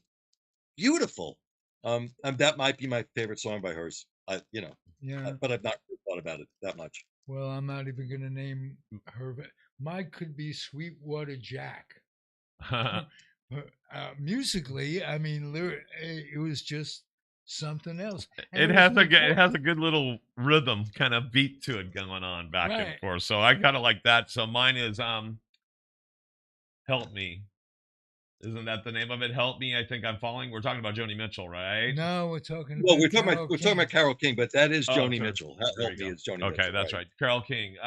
beautiful. And that might be my favorite song by hers. Yeah. But I've not really thought about it that much. Well, I'm not even going to name her. Mine could be Sweetwater Jack. But musically, I mean, it was just something else, and it was It has a good little rhythm kind of beat to it going on back and right. forth. So I kind of like that. So mine is Help Me. Isn't that the name of it? Help Me. I think I'm falling. We're talking about Joni Mitchell, right? No, we're talking Well, about Carole we're talking King. about Carole King, but that is Oh, Joni sorry. Mitchell. There Help you Me go. is Joni Okay, Mitchell, that's right? right. Carole King.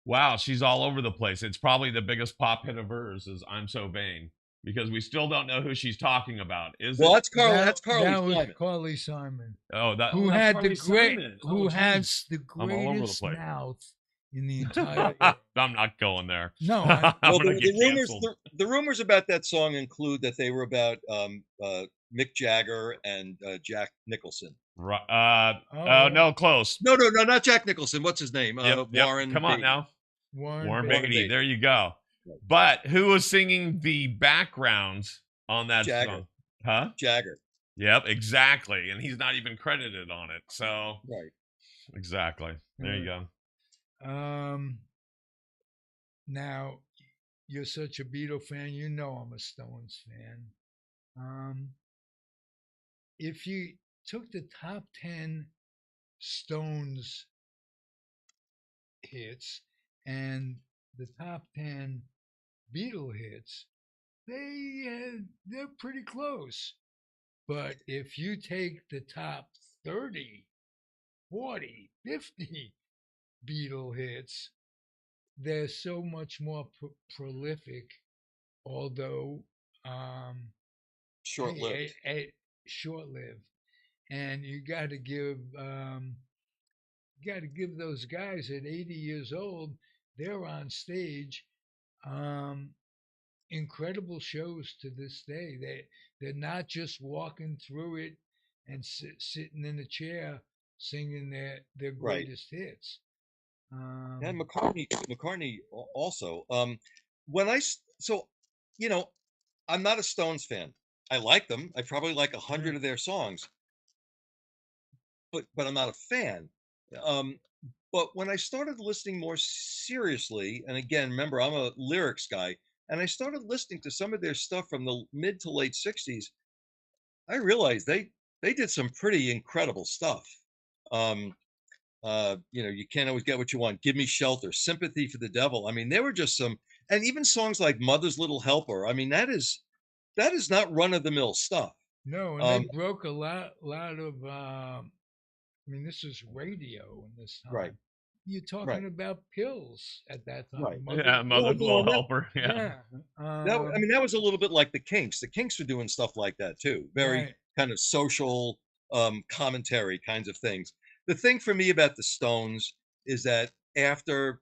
Wow, she's all over the place. It's probably the biggest pop hit of hers is I'm So Vain because we still don't know who she's talking about. Is Well, it? That's Carly That was Simon. Carly Simon, Oh, that's Carly Simon. who Oh, geez. has the I'm all over the greatest place. mouth in the entire world. I'm not going there. No, I'm Well, gonna get canceled. the rumors about that song include that they were about Mick Jagger and Jack Nicholson. Oh oh, no, close. No, not Jack Nicholson. What's his name? Yep. Warren Come on Beatty. now, Warren Warren Warren Beatty. Beatty. There Beatty. you go. Right. But who was singing the background on that Jagger. song? Huh? Jagger. Yep, exactly. And he's not even credited on it. So Right. exactly. There you go. Um, now you're such a Beatle fan. You know I'm a Stones fan. Um, if you took the top 10 Stones hits and the top 10 Beatle hits, they're pretty close. But if you take the top 30, 40, 50 Beatle hits, they're so much more prolific. Although, Short lived. short-lived, and you got to give those guys at 80 years old, they're on stage, um, incredible shows to this day. They're not just walking through it and sitting in a chair singing their Right. greatest hits. And McCartney also. When I so, you know, I'm not a Stones fan. I like them. I probably like 100 Right. of their songs, but I'm not a fan. Um, But when I started listening more seriously, and again, remember, I'm a lyrics guy, and I started listening to some of their stuff from the mid to late 60s, I realized they did some pretty incredible stuff. Um, you can't always get what you want. Give me shelter, sympathy for the devil. I mean, there were just some, and even songs like Mother's Little Helper. I mean, that is not run of the mill stuff. No, and they Um, broke a lot of. I mean, this is radio in this right, time. You're right, talking about pills at that right. time. Yeah, Mother's Well, mother's you know, little and that helper. Yeah. yeah. that I mean, that was a little bit like the Kinks. The Kinks were doing stuff like that too. Very Right. kind of social commentary kinds of things. The thing for me about the Stones is that after,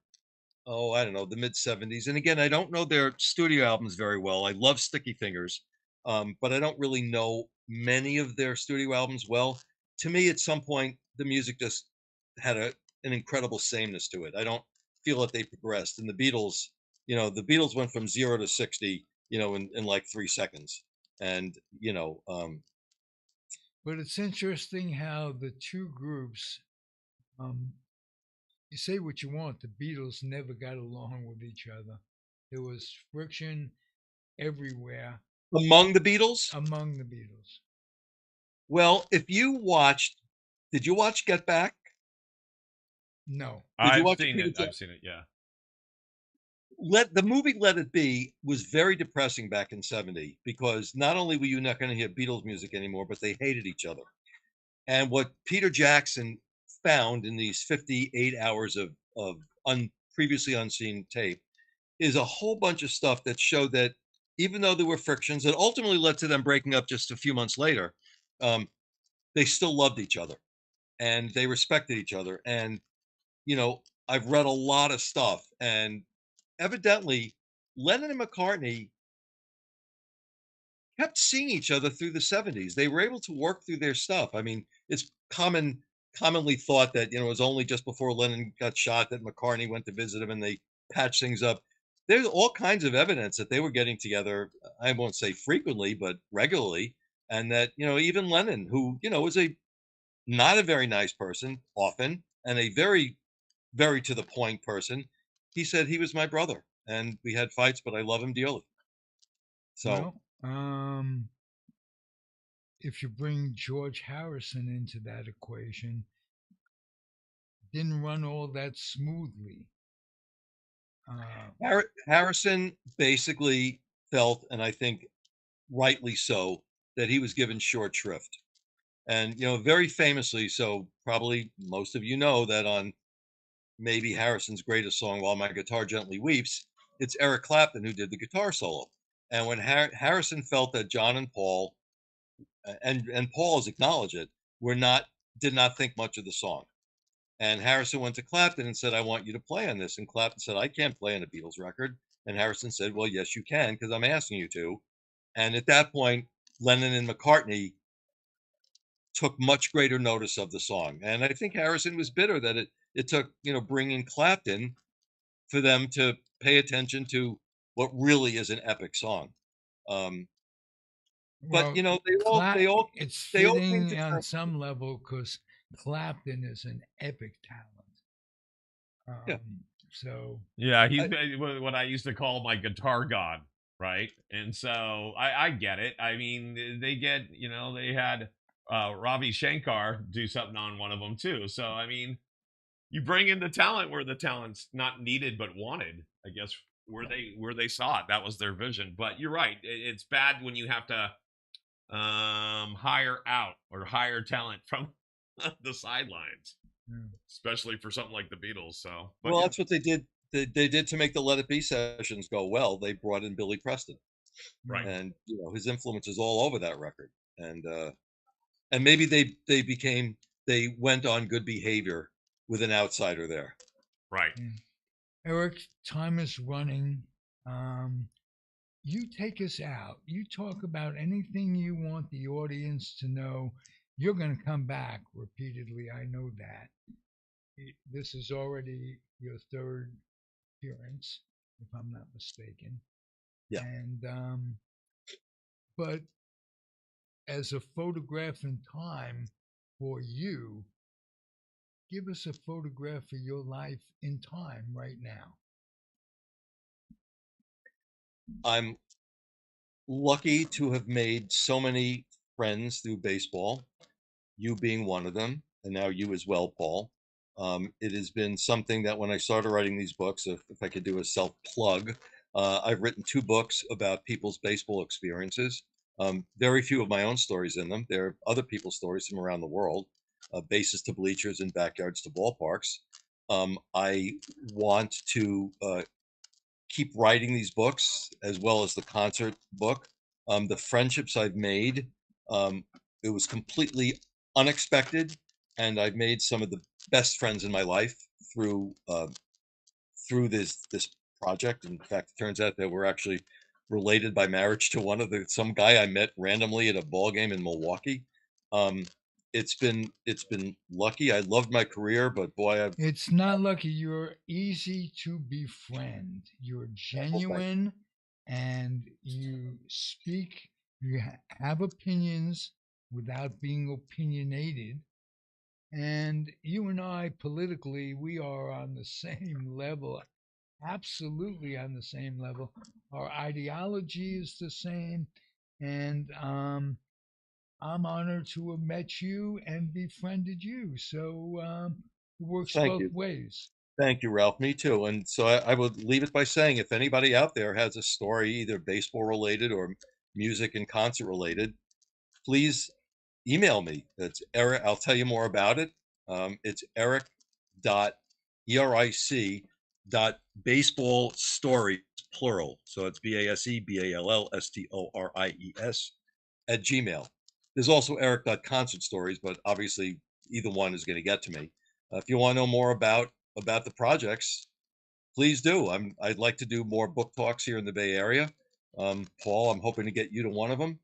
oh, I don't know, the mid 70s. And again, I don't know their studio albums very well. I love Sticky Fingers, but I don't really know many of their studio albums well. To me, at some point, the music just had an incredible sameness to it. I don't feel that they progressed. And the Beatles went from 0 to 60, in like 3 seconds. And, But it's interesting how the two groups, um, you say what you want, the Beatles never got along with each other. There was friction everywhere among the Beatles, among the Beatles. well, if you watched, did you watch Get Back? No. Did you I've watch seen Peter it. I've seen it. Yeah. the movie Let It Be was very depressing back in 70 because not only were you not going to hear Beatles music anymore, but they hated each other. And what Peter Jackson found in these 58 hours of previously unseen tape is a whole bunch of stuff that showed that even though there were frictions that ultimately led to them breaking up just a few months later, um, they still loved each other and they respected each other. And, I've read a lot of stuff, and evidently Lennon and McCartney kept seeing each other through the 70s. They were able to work through their stuff. I mean, it's commonly thought that, it was only just before Lennon got shot that McCartney went to visit him and they patched things up. There's all kinds of evidence that they were getting together, I won't say frequently, but regularly. And that, even Lennon, who, was a not a very nice person often, and a very, very to the point person, he said he was my brother. And we had fights, but I love him dearly. So, Well, if you bring George Harrison into that equation, didn't run all that smoothly. Harrison basically felt, and I think rightly so, that he was given short shrift. And, very famously, so probably most of you know that on maybe Harrison's greatest song, While My Guitar Gently Weeps, it's Eric Clapton who did the guitar solo. And when Harrison felt that John and Paul, and Paul has acknowledged it, did not think much of the song. And Harrison went to Clapton and said, I want you to play on this. And Clapton said, I can't play on a Beatles record. And Harrison said, well, yes, you can, because I'm asking you to. And at that point, Lennon and McCartney took much greater notice of the song. And I think Harrison was bitter that it took, bringing Clapton for them to pay attention to what really is an epic song. Um, but, Well, it's they all came fitting to on terms. some level because Clapton is an epic talent. Yeah. So Yeah, he's I, what I used to call my guitar god, right? And so I get it. I mean, they had Ravi Shankar do something on one of them too. So I mean, you bring in the talent where the talent's not needed but wanted. I guess where they saw it, that was their vision. But you're right. It's bad when you have to hire out or hire talent from the sidelines, yeah. especially for something like the Beatles. So, but well, yeah, that's what they did. They did to make the Let It Be sessions go well. They brought in Billy Preston, right. Right. and his influence is all over that record. And maybe they went on good behavior with an outsider there. Right. Yeah. Eric, time is running. Um, you take us out. You talk about anything you want the audience to know. You're going to come back repeatedly. I know that. This is already your third appearance, if I'm not mistaken. Yeah. And but as a photograph in time for you, give us a photograph of your life in time right now. I'm lucky to have made so many friends through baseball, you being one of them, and now you as well, Paul. It has been something that when I started writing these books, if I could do a self plug, I've written 2 books about people's baseball experiences. Very few of my own stories in them. There are other people's stories from around the world, bases to bleachers and backyards to ballparks. I want to keep writing these books as well as the concert book. The friendships I've made, um, it was completely unexpected, and I've made some of the best friends in my life through through this project. In fact, it turns out that we're actually related by marriage to some guy I met randomly at a ball game in Milwaukee. Um, it's been lucky. I loved my career, but boy, I've It's not lucky. You're easy to befriend. You're well, thank genuine and you speak, you have opinions without being opinionated. And you and I, politically, we are on the same level, absolutely on the same level. Our ideology is the same. And I'm honored to have met you and befriended you. So it works thank both you. ways. Thank you, Ralph. Me too. And so I would leave it by saying if anybody out there has a story, either baseball related or music and concert related, please email me. It's Eric. I'll tell you more about it. It's eric.baseball stories, plural. So it's BASEBALLSTORIES at Gmail. There's also eric.concertstories, but obviously either one is going to get to me. If you want to know more about the projects, please do. I'd like to do more book talks here in the Bay Area. Paul, I'm hoping to get you to one of them.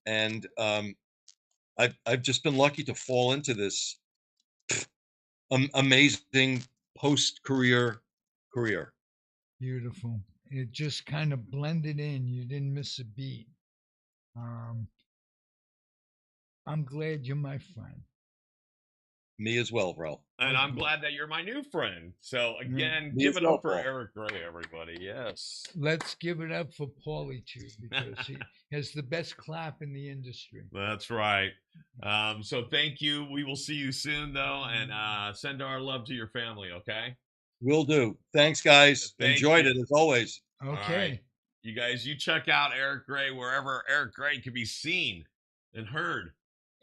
And I've just been lucky to fall into this amazing post career. Beautiful. It just kind of blended in. You didn't miss a beat. Um, I'm glad you're my friend. Me as well, Ralph. And I'm glad that you're my new friend. So again, Me give as it well, up for Paul. Eric Gray, everybody. Yes. Let's give it up for Paulie too, because he has the best clap in the industry. That's right. So thank you. We will see you soon, though, and send our love to your family. Okay. Will do. Thanks, guys. Thank Enjoyed you. it as always. All right. Okay. You guys, you check out Eric Gray wherever Eric Gray can be seen and heard.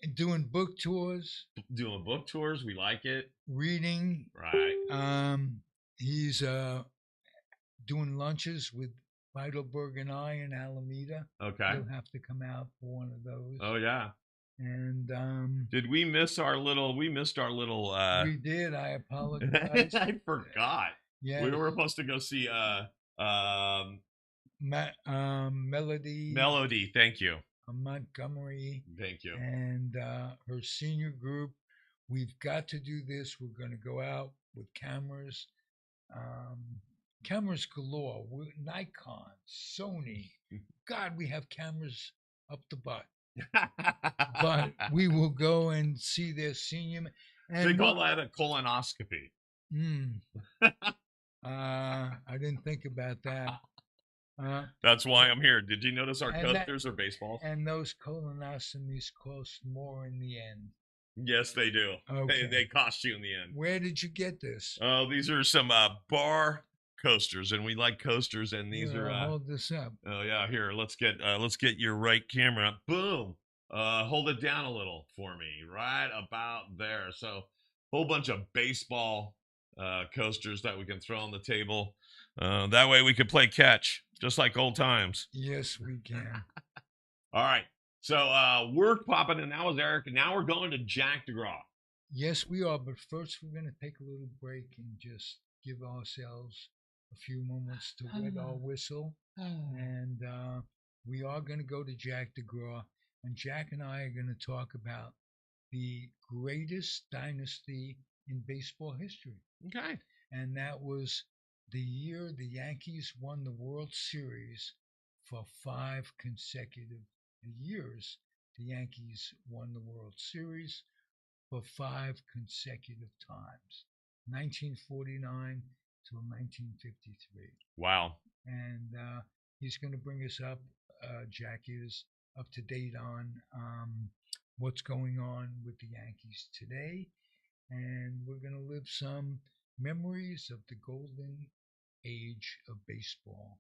And doing book tours, Doing book tours. We like it. reading. Right. He's doing lunches with Heidelberg and I in Alameda. Okay. You'll have to come out for one of those. Oh yeah. And Did we miss our little? We missed our little. we did. I apologize. I forgot. Yeah. We were supposed to go see Melody. Melody. Thank you. Montgomery. Thank you. And her senior group. We've got to do this. We're going to go out with cameras. Cameras galore. Nikon, Sony. God, we have cameras up the butt. But we will go and see their senior. And They call that a colonoscopy. I didn't think about that. That's why I'm here. Did you notice our and coasters are baseballs? And those colonostomies cost more in the end. Yes, they do. Okay. They cost you in the end. Where did you get this? Oh, these are some bar coasters, and we like coasters, and these are hold this up. Oh yeah, here, let's get your right camera. Boom. Hold it down a little for me, right about there. So, whole bunch of baseball coasters that we can throw on the table. That way we could play catch, just like old times. Yes, we can. All right. So work popping, and that was Eric. And now we're going to Jack Degraw. Yes, we are. But first, we're going to take a little break and just give ourselves a few moments to wet our whistle. And we are going to go to Jack Degraw. And Jack and I are going to talk about the greatest dynasty in baseball history. Okay. And that was the year the Yankees won the World Series for 5 consecutive years. The Yankees won the World Series. for 5 consecutive times, 1949 till 1953. Wow. And he's going to bring us up. Jack is up to date on what's going on with the Yankees today. And we're going to live some memories of the golden age of baseball.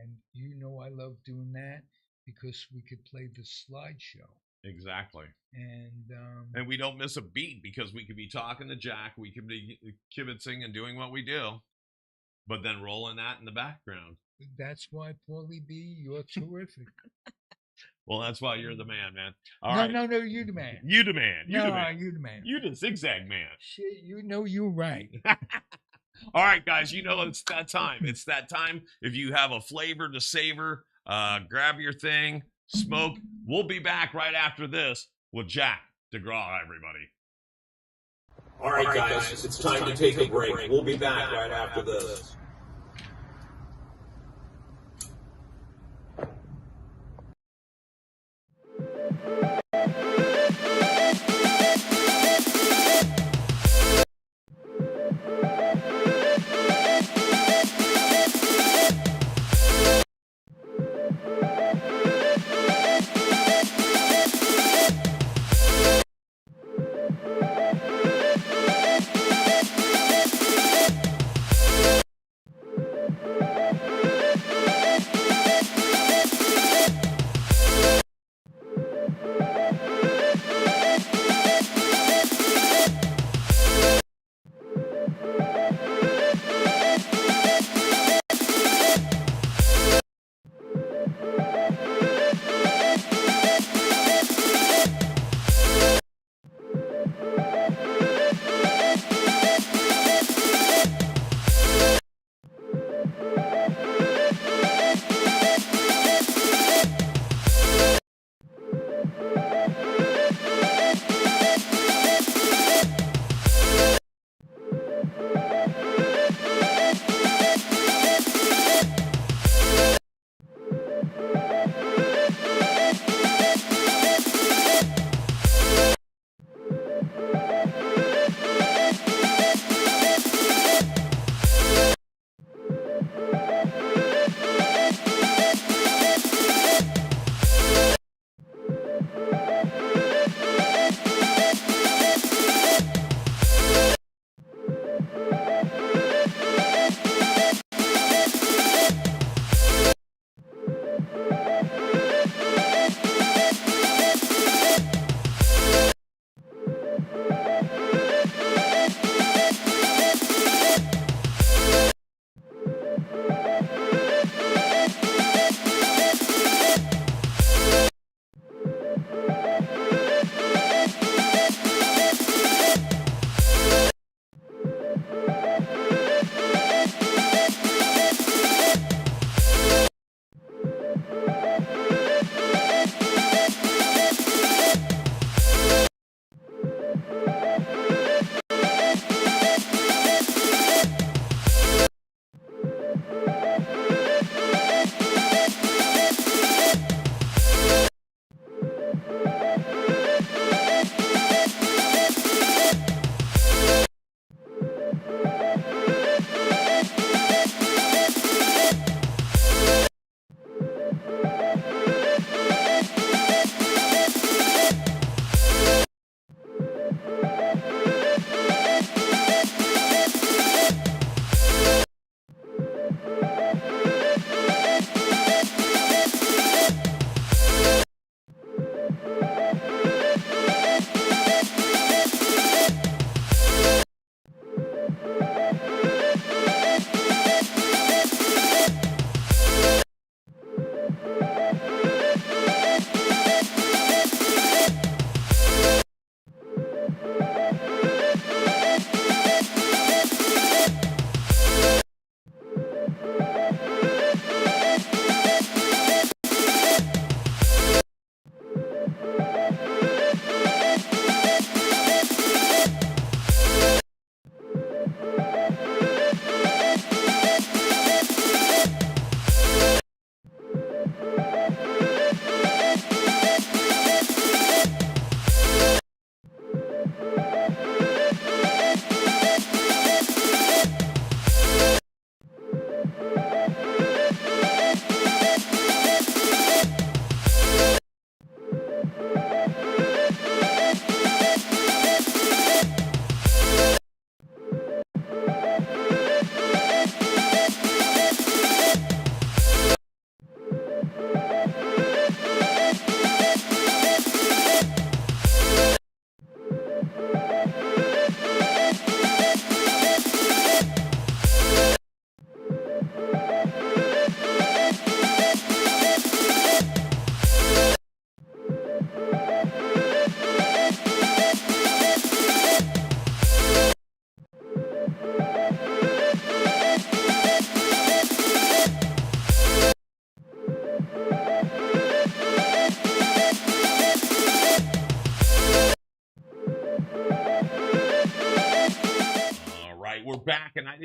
And you know I love doing that because we could play the slideshow. Exactly. And we don't miss a beat because we could be talking to Jack, we could be kibitzing and doing what we do, but then rolling that in the background. That's why, Paulie B, you're terrific. Well, that's why you're the man, man. No, you the man. You the man. You no, the man. you the man. You the zigzag man. Shit, you know you're right. All right, guys, you know it's that time. It's that time. If you have a flavor to savor, grab your thing, smoke. We'll be back right after this with Jack Degraw, everybody. All right, guys, it's time to take a break. We'll be back right after this.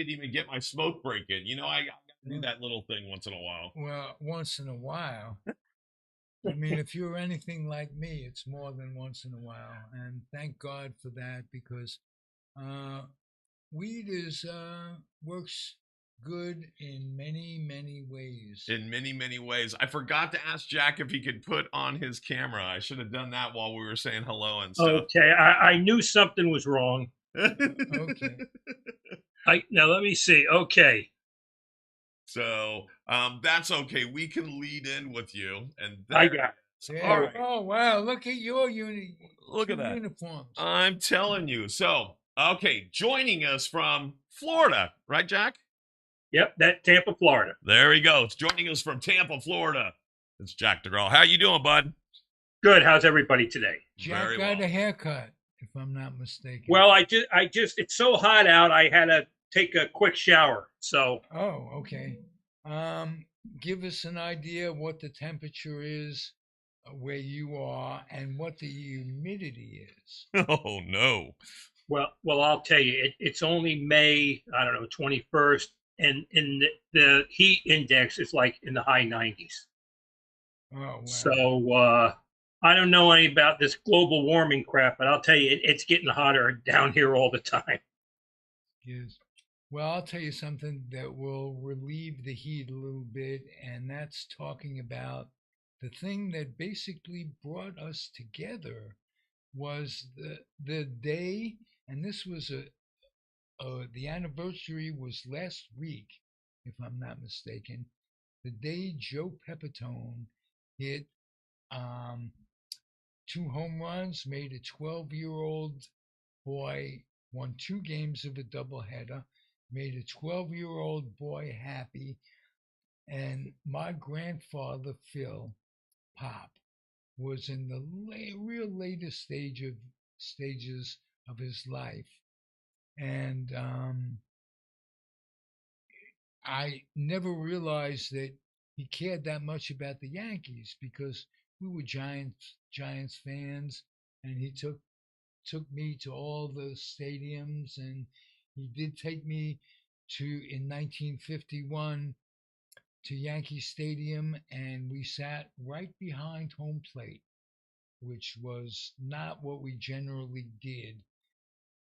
didn't even get my smoke break in. You know, I got to do Yeah. that little thing once in a while. Well, once in a while. I mean, if you're anything like me, it's more than once in a while. And thank God for that, because weed is works good in many, many ways. In many, many ways. I forgot to ask Jack if he could put on his camera. I should have done that while we were saying hello and stuff. Okay, I knew something was wrong. Okay. Now let me see. Okay, So that's okay. We can lead in with you. And I there got. Yeah. All right. Oh wow! Look at your Look at two that. uniforms. I'm telling you. So, okay, joining us from Florida, right, Jack? Yep, that Tampa, Florida. There he goes. Joining us from Tampa, Florida. It's Jack Degraw. How you doing, bud? Good. How's everybody today? Jack Very got well. a haircut, if I'm not mistaken. Well, I just, it's so hot out. I had to take a quick shower. So, Oh, okay. Give us an idea of what the temperature is where you are and what the humidity is. Oh, no. well, I'll tell you, it's only May, I don't know, 21st, and the heat index is like in the high 90s. Oh, wow. So, I don't know any about this global warming crap, but I'll tell you, it's getting hotter down here all the time. Yes. Well, I'll tell you something that will relieve the heat a little bit, and that's talking about the thing that basically brought us together was the day, and this was the anniversary was last week, if I'm not mistaken, the day Joe Pepitone hit 2 home runs, made a 12-year-old boy, won 2 games of a doubleheader, made a 12-year-old boy happy, and my grandfather, Phil Pop, was in the real latest stages of his life. And I never realized that he cared that much about the Yankees, because we were Giants fans, and he took me to all the stadiums, and he did take me in 1951 to Yankee Stadium, and we sat right behind home plate, which was not what we generally did.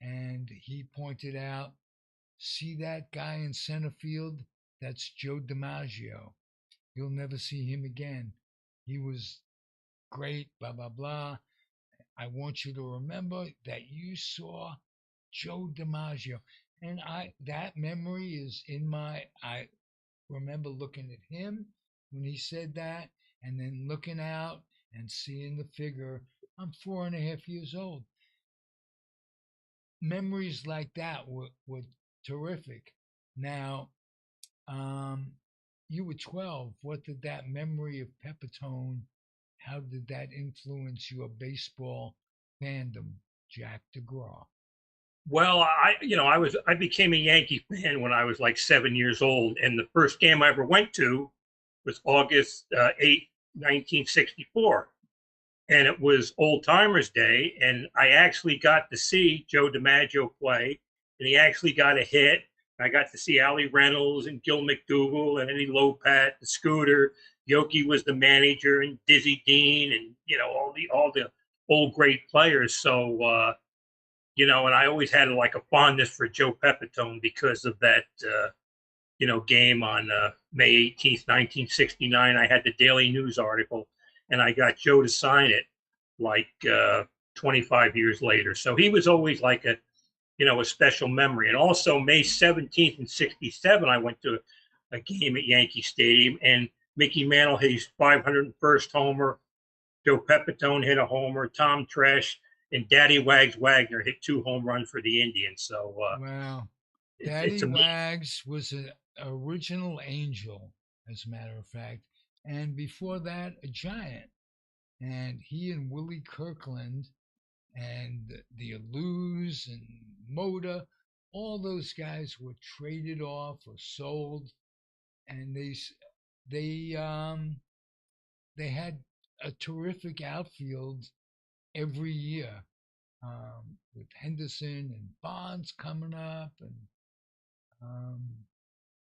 And he pointed out, see that guy in center field? That's Joe DiMaggio. You'll never see him again. He was great, blah, blah, blah. I want you to remember that you saw Joe DiMaggio. And that memory is I remember looking at him when he said that, and then looking out and seeing the figure. I'm 4.5 years old. Memories like that were terrific. Now, you were 12. What did that memory of Pepitone, how did that influence your baseball fandom, Jack Degraw? Well, I became a Yankee fan when I was like 7 years old, and the first game I ever went to was August 8th, 1964, and it was Old Timers Day, and I actually got to see Joe DiMaggio play, and he actually got a hit. I got to see Allie Reynolds and Gil McDougal and Eddie Lopat, the Scooter. Yoki was the manager, and Dizzy Dean, and all the old great players. So and I always had like a fondness for Joe Pepitone because of that game on May 18th, 1969. I had the Daily News article, and I got Joe to sign it like 25 years later. So he was always like a special memory. And also May 17th in 67, I went to a game at Yankee Stadium, and Mickey Mantle hit his 501st homer. Joe Pepitone hit a homer. Tom Tresh and Daddy Wags Wagner hit 2 home runs for the Indians. So Wow. it's Daddy amazing. Wags was an original Angel, as a matter of fact. And before that, a Giant. And he and Willie Kirkland and the Alous and Moda, all those guys were traded off or sold, and they had a terrific outfield every year, with Henderson and Bonds coming up, and Um,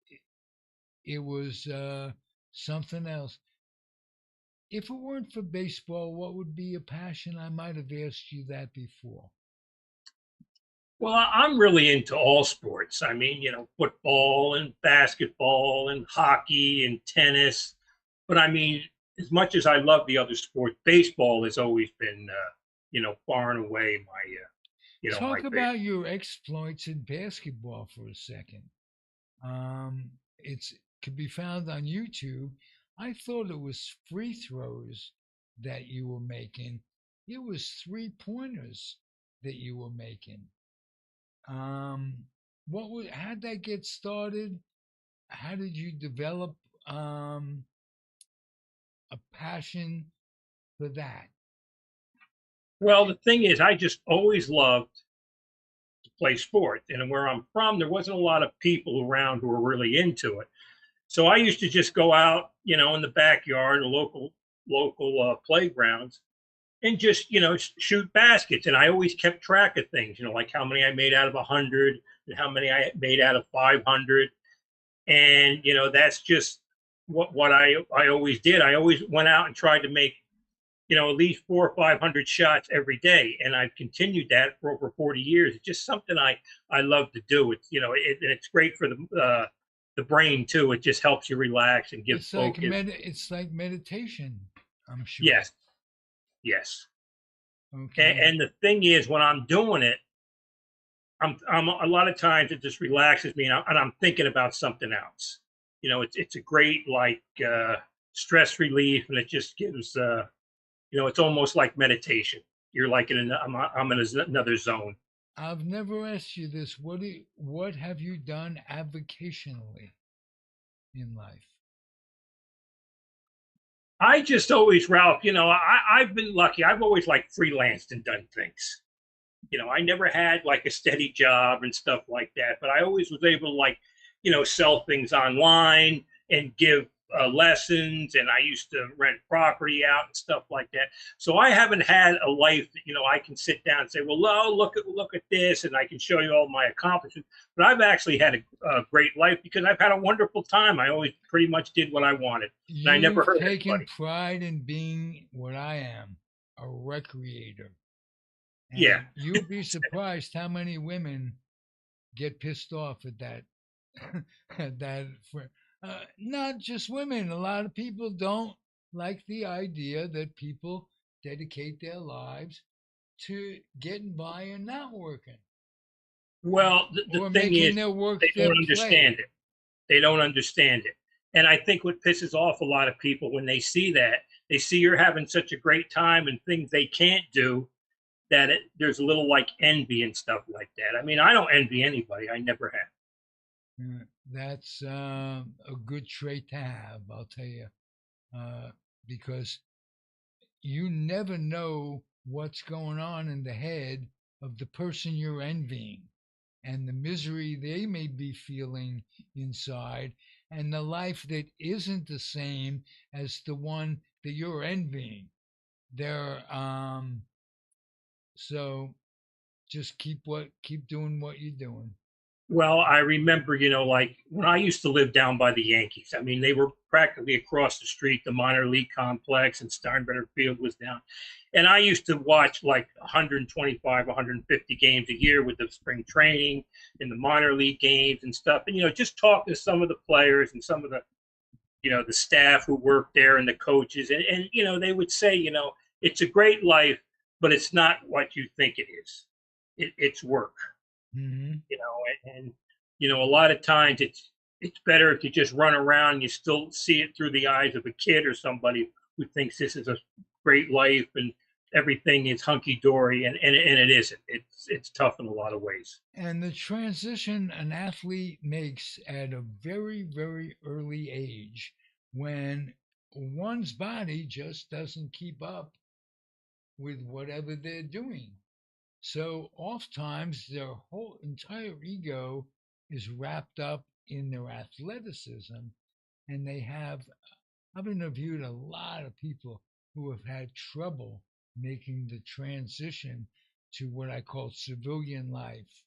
it, it was something else. If it weren't for baseball, what would be a passion? I might have asked you that before. Well, I'm really into all sports. I mean, football and basketball and hockey and tennis. But I mean, as much as I love the other sports, baseball has always been, far and away my Talk favorite. about your exploits in basketball for a second. It's could be found on YouTube. I thought it was free throws that you were making. It was 3 pointers that you were making. Um, how'd that get started? How did you develop um, a passion for that? Well, the thing is, I just always loved to play sports. And where I'm from, there wasn't a lot of people around who were really into it. So I used to just go out, in the backyard, the local playgrounds, and just shoot baskets. And I always kept track of things, like how many I made out of 100 and how many I made out of 500. And that's just what I always did. I always went out and tried to make at least 400 or 500 shots every day, and I've continued that for over 40 years. It's just something I love to do. It's it's great for the brain too. It just helps you relax and give focus. It's like meditation, I'm sure. Yes, yes. Okay. And the thing is, when I'm doing it, I'm a lot of times it just relaxes me, and I'm thinking about something else. It's a great stress relief, and it just gives it's almost like meditation. You're like I'm in another zone. I've never asked you this. What have you done avocationally in life? I just always, Ralph, I've been lucky. I've always freelanced and done things. I never had a steady job and stuff like that, but I always was able to sell things online and give lessons, and I used to rent property out and stuff like that. So I haven't had a life that I can sit down and say, well, no, look at this, and I can show you all my accomplishments. But I've actually had a great life because I've had a wonderful time. I always pretty much did what I wanted, and I never hurt taken anybody. pride in being what I am, a recreator. And yeah, you'll be surprised how many women get pissed off at that. Not just women. A lot of people don't like the idea that people dedicate their lives to getting by and not working. Well, the thing is, they don't understand it. They don't understand it. And I think what pisses off a lot of people when they see that, they see you're having such a great time and things they can't do, that there's a little envy and stuff like that. I mean, I don't envy anybody. I never have. That's a good trait to have, I'll tell you, because you never know what's going on in the head of the person you're envying and the misery they may be feeling inside and the life that isn't the same as the one that you're envying. They're so just keep doing what you're doing. Well, I remember, when I used to live down by the Yankees, I mean, they were practically across the street. The minor league complex and Steinbrenner Field was down. And I used to watch 125, 150 games a year with the spring training and the minor league games and stuff. And, just talk to some of the players and some of the, the staff who worked there and the coaches. And they would say, it's a great life, but it's not what you think it is. It's work. Mm-hmm. And a lot of times it's better if you just run around and you still see it through the eyes of a kid or somebody who thinks this is a great life and everything is hunky-dory, and it isn't. It's tough in a lot of ways. And the transition an athlete makes at a very, very early age, when one's body just doesn't keep up with whatever they're doing. So oftentimes their whole entire ego is wrapped up in their athleticism, and I've interviewed a lot of people who have had trouble making the transition to what I call civilian life.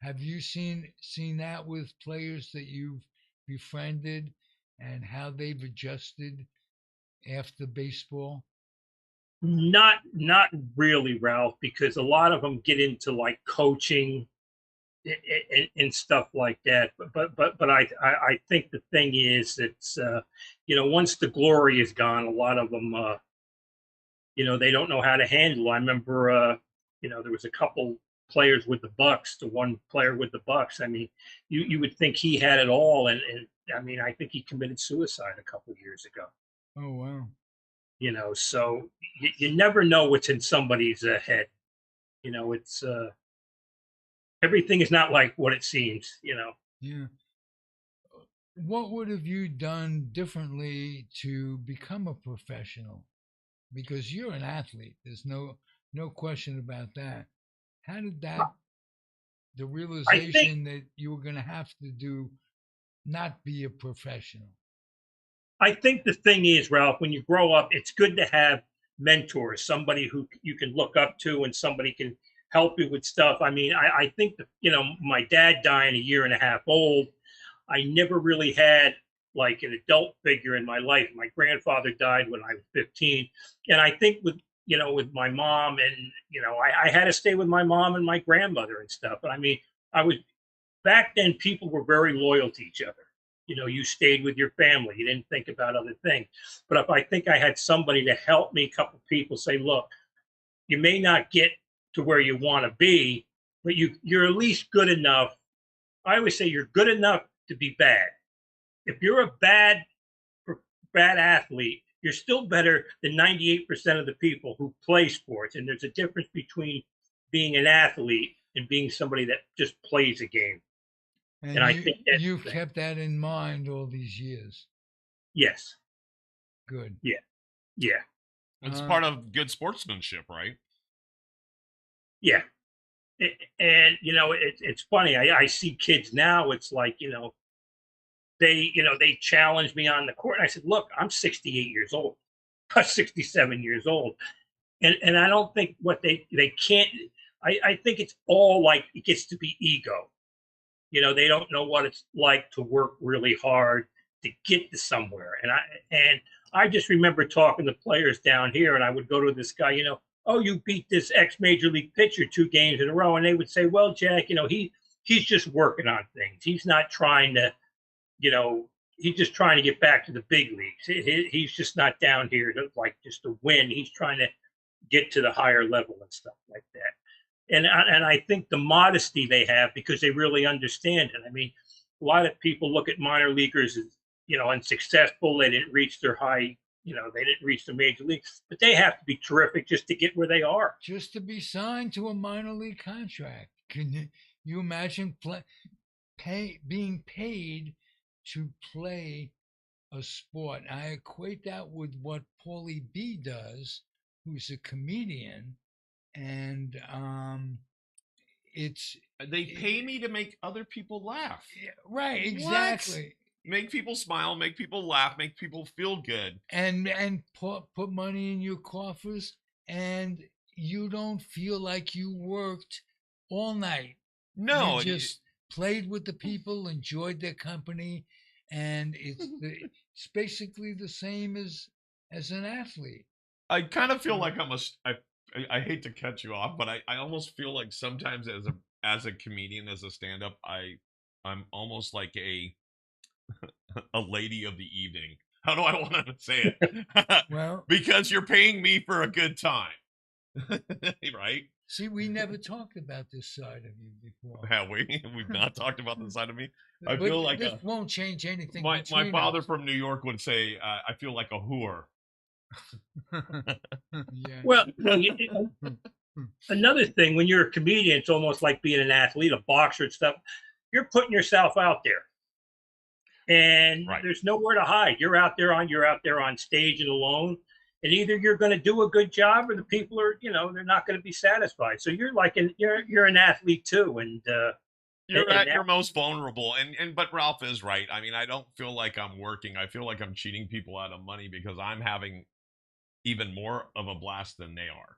Have you seen that with players that you've befriended and how they've adjusted after baseball? Not really, Ralph, because a lot of them get into like coaching and stuff like that. But I think the thing is, it's once the glory is gone, a lot of them they don't know how to handle. I remember there was a couple players with the Bucks. The one player with the Bucks. I mean, you would think he had it all, and I mean, I think he committed suicide a couple years ago. Oh wow. So you never know what's in somebody's head. It's everything is not like what it seems. Yeah. What would have you done differently to become a professional? Because you're an athlete. There's no question about that. How did that the I think realization that you were going to have to do not be a professional? I think the thing is, Ralph, when you grow up, it's good to have mentors, somebody who you can look up to, and somebody can help you with stuff. I mean, I think that, my dad dying a year and a half old, I never really had like an adult figure in my life. My grandfather died when I was 15. And I think with my mom, and, I had to stay with my mom and my grandmother and stuff. But I mean, I was back then, people were very loyal to each other. You stayed with your family. You didn't think about other things. But if I think I had somebody to help me, a couple people say, look, you may not get to where you want to be, but you're at least good enough. I always say you're good enough to be bad. If you're a bad athlete, you're still better than 98% of the people who play sports. And there's a difference between being an athlete and being somebody that just plays a game. And And I think that's you've kept that in mind all these years. yes, Good. yeah, It's part of good sportsmanship, right? yeah. And it's funny. I see kids now. It's like they challenge me on the court, and I said, look, I'm 68 years old, 67 years old, and I don't think what they can't. I think it's all like it gets to be ego. They don't know what it's like to work really hard to get to somewhere. And I just remember talking to players down here, and I would go to this guy, oh, you beat this ex major league pitcher 2 games in a row, and they would say, well, Jack, he's just working on things. He's not trying to, he's just trying to get back to the big leagues. He's just not down here to just to win. He's trying to get to the higher level and stuff like that. And I think the modesty they have, because they really understand it. I mean, a lot of people look at minor leaguers as unsuccessful. They didn't reach their high. They didn't reach the major league, but they have to be terrific just to get where they are. Just to be signed to a minor league contract. Can you imagine being paid to play a sport? I equate that with what Paulie B does, who's a comedian, and They pay me to make other people laugh. right, exactly. Make people smile, make people laugh, make people feel good, and put money in your coffers, and you don't feel like you worked all night. No, you just played with the people, enjoyed their company, and it's basically the same as an athlete. I kind of feel like I hate to cut you off, but I almost feel like sometimes as a comedian, as a stand-up, I'm almost like a lady of the evening. How do I want to say it? Well, because you're paying me for a good time. Right? See, we never talked about this side of you before. Have we? We've not talked about this side of me. I But feel like this won't change anything. my father us. from New York would say, I feel like a whore. Yeah. Well, another thing, when you're a comedian, it's almost like being an athlete, a boxer and stuff. You're putting yourself out there, and Right. There's nowhere to hide. You're out there on stage and alone, and either you're going to do a good job, or the people are, they're not going to be satisfied. So you're like you're an athlete too, and you're at your most vulnerable. And but Ralph is right. I mean, I don't feel like I'm working. I feel like I'm cheating people out of money because I'm having even more of a blast than they are.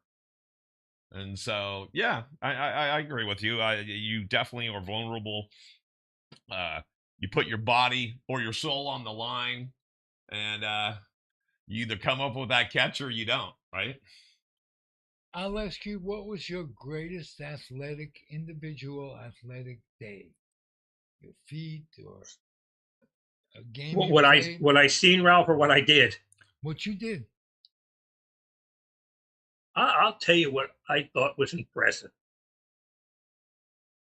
And so, yeah, I agree with you. You definitely are vulnerable. You put your body or your soul on the line, and you either come up with that catch or you don't, right? I'll ask you, what was your greatest individual athletic day? Your feat or a game you played? What I seen, Ralph, or what I did? What you did? I'll tell you what I thought was impressive.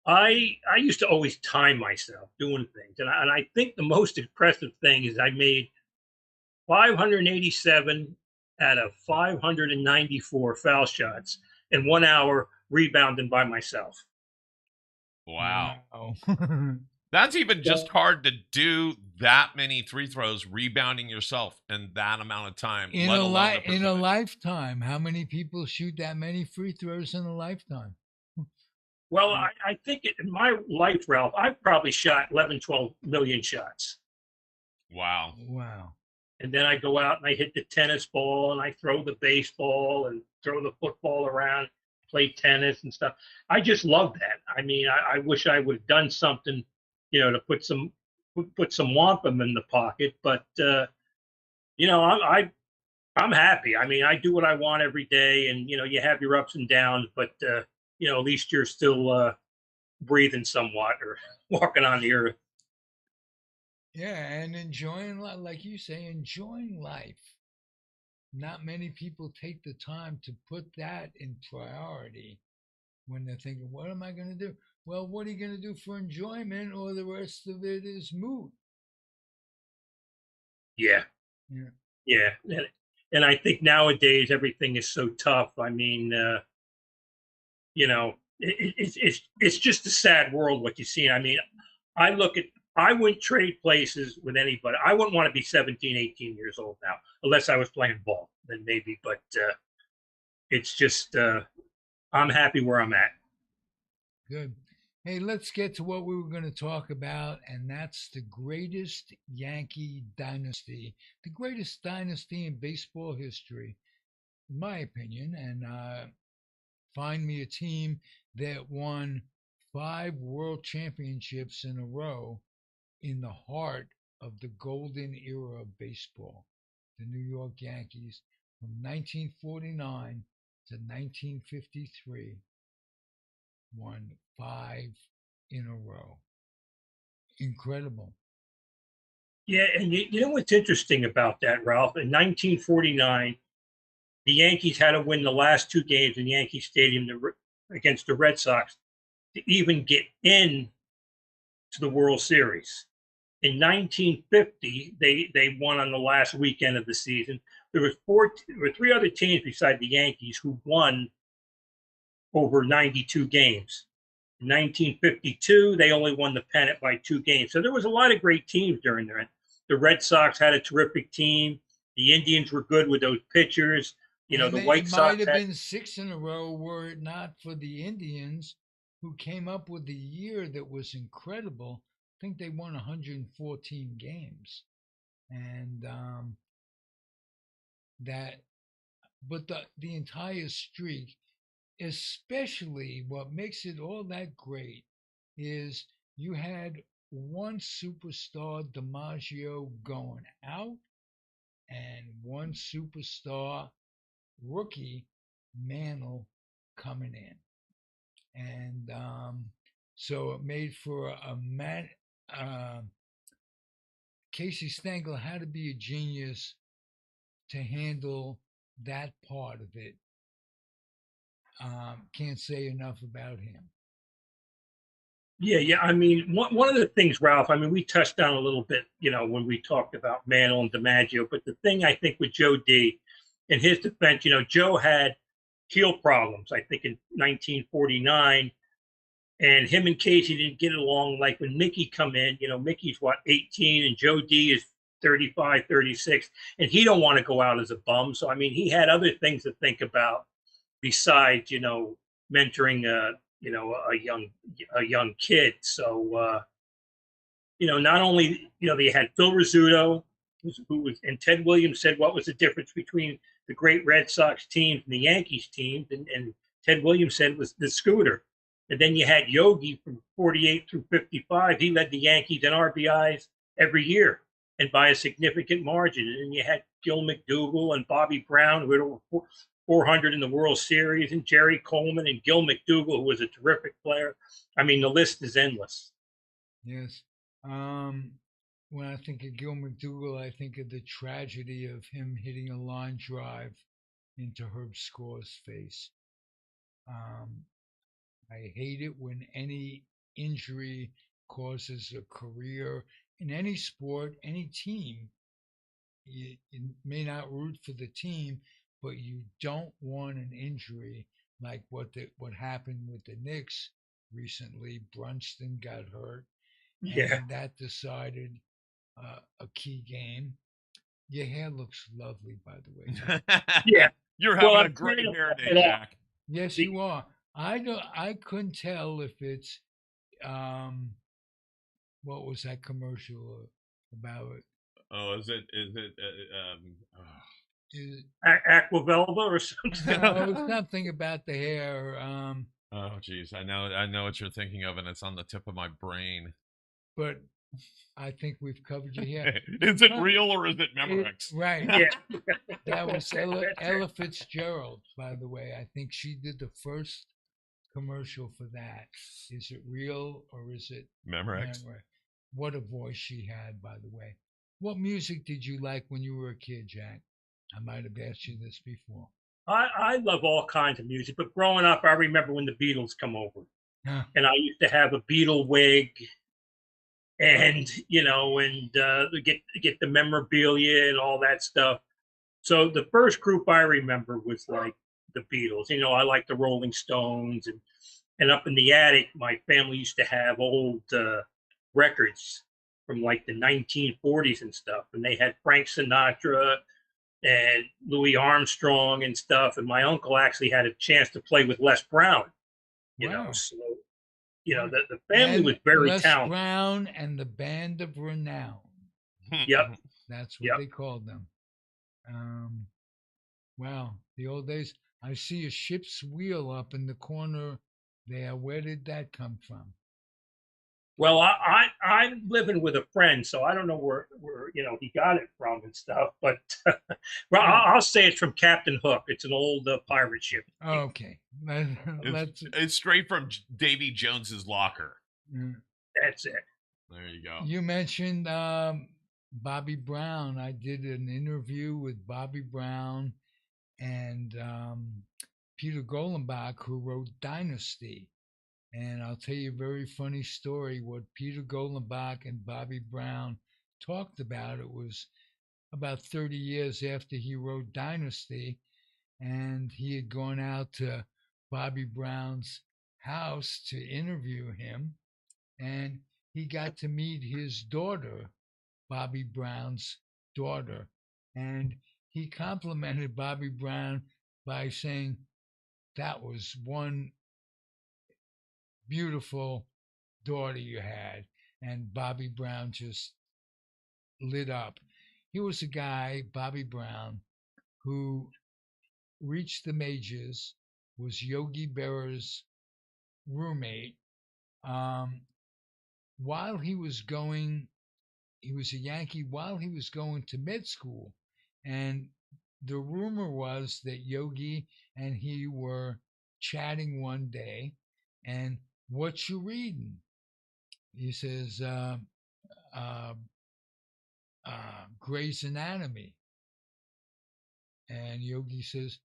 I used to always time myself doing things, and I think the most impressive thing is I made 587 out of 594 foul shots in 1 hour rebounding by myself. Wow. Wow. That's even just hard to do that many free throws, rebounding yourself in that amount of time. in let a alone the in a percentage. lifetime, how many people shoot that many free throws in a lifetime? Well, I think in my life, Ralph, I've probably shot 11, 12 million shots. Wow. Wow. And then I go out and I hit the tennis ball and I throw the baseball and throw the football around, play tennis and stuff. I just love that. I mean, I wish I would have done something, to put some wampum in the pocket. But I'm happy. I mean, I do what I want every day, and you have your ups and downs, but at least you're still breathing somewhat or walking on the earth. Yeah, and enjoying life, like you say, enjoying life. Not many people take the time to put that in priority when they're thinking, what am I going to do? Well, what are you going to do for enjoyment, or the rest of it is moot? Yeah. Yeah. Yeah. And I think nowadays everything is so tough. I mean, it's just a sad world what you see. I mean, I wouldn't trade places with anybody. I wouldn't want to be 17, 18 years old now, unless I was playing ball, then maybe. But it's just, I'm happy where I'm at. Good. Hey, let's get to what we were going to talk about, and that's the greatest Yankee dynasty, the greatest dynasty in baseball history, in my opinion. And find me a team that won 5 world championships in a row in the heart of the golden era of baseball. The New York Yankees from 1949 to 1953 won 5 in a row. Incredible. Yeah, and you know what's interesting about that, Ralph? In 1949, the Yankees had to win the last 2 games in Yankee Stadium against the Red Sox to even get in to the World Series. In 1950, they won on the last weekend of the season. There were 3 other teams beside the Yankees who won over 92 games. In 1952, they only won the pennant by 2 games. So there was a lot of great teams during there. The Red Sox had a terrific team. The Indians were good with those pitchers. The White Sox might have been 6 in a row were it not for the Indians, who came up with a year that was incredible. I think they won 114 games, and but the entire streak, especially what makes it all that great, is you had one superstar, DiMaggio, going out, and one superstar rookie, Mantle, coming in. And so it made for Casey Stengel had to be a genius to handle that part of it. Can't say enough about him. Yeah. I mean, one of the things, Ralph, I mean, we touched on a little bit, when we talked about Mantle and DiMaggio, but the thing I think with Joe D, in his defense, Joe had heel problems, I think, in 1949, and him and Casey didn't get along. Like when Mickey come in, Mickey's 18 and Joe D is 35, 36, and he don't want to go out as a bum. So, I mean, he had other things to think about besides, mentoring a young kid. So, not only, they had Phil Rizzuto, who was, and Ted Williams said what was the difference between the great Red Sox teams and the Yankees teams, and Ted Williams said it was the scooter. And then you had Yogi from 48 through 55. He led the Yankees in RBIs every year and by a significant margin. And then you had Gil McDougall and Bobby Brown, who had over 400 in the World Series, and Jerry Coleman and Gil McDougall, who was a terrific player. I mean, the list is endless. Yes. When I think of Gil McDougall, I think of the tragedy of him hitting a line drive into Herb Score's face. I hate it when any injury causes a career in any sport, any team. You may not root for the team, but you don't want an injury like what happened with the Knicks recently. Brunston got hurt, Yeah. and that decided a key game. Your hair looks lovely, by the way. Yeah. You're having Well, a great hair day, that. Jack. Yes, you are. I couldn't tell if it's what was that commercial about it? Oh, is it Aquavelva or something? No, something about the hair. oh geez, I know what you're thinking of, and it's on the tip of my brain. But I think we've covered your hair. Is it real or is it Memorex? Right. Yeah. That was Ella Fitzgerald, by the way. I think she did the first commercial for that. Is it real or is it Memorex? What a voice she had, by the way. What music did you like when you were a kid, Jack? I might have asked you this before. I love all kinds of music, but growing up, I remember when the Beatles come over. Huh. And I used to have a Beatle wig and, get the memorabilia and all that stuff. So the first group I remember was like the Beatles. I like the Rolling Stones, and up in the attic, my family used to have old records from like the 1940s and stuff. And they had Frank Sinatra and Louis Armstrong and stuff. And my uncle actually had a chance to play with Les Brown, Wow. So, the family was very Les talented. Brown and the Band of Renown. Yep. That's what they called them. Wow, the old days. I see a ship's wheel up in the corner there. Where did that come from? Well, I'm living with a friend, so I don't know where he got it from and stuff. But well, I'll say it's from Captain Hook. It's an old pirate ship. Okay, it's straight from Davy Jones's locker. That's it. There you go. You mentioned Bobby Brown. I did an interview with Bobby Brown and Peter Golenbach, who wrote Dynasty. And I'll tell you a very funny story. What Peter Golenbach and Bobby Brown talked about, it was about 30 years after he wrote Dynasty, and he had gone out to Bobby Brown's house to interview him, and he got to meet his daughter, Bobby Brown's daughter, and he complimented Bobby Brown by saying that was one beautiful daughter you had. And Bobby Brown just lit up. He was a guy, Bobby Brown, who reached the majors, was Yogi Berra's roommate. While he was a Yankee while he was going to med school. And the rumor was that Yogi and he were chatting one day, and what you reading? He says, Grey's Anatomy. And Yogi says,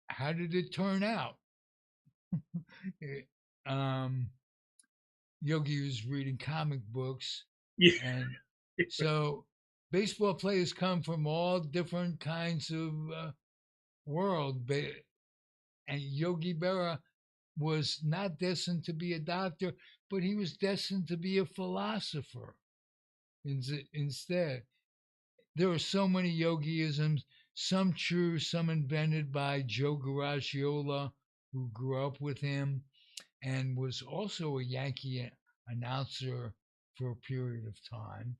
how did it turn out? Yogi was reading comic books. Yeah. And so baseball players come from all different kinds of world. And Yogi Berra was not destined to be a doctor, but he was destined to be a philosopher instead. There are so many yogiisms, some true, some invented by Joe Garagiola, who grew up with him and was also a Yankee announcer for a period of time.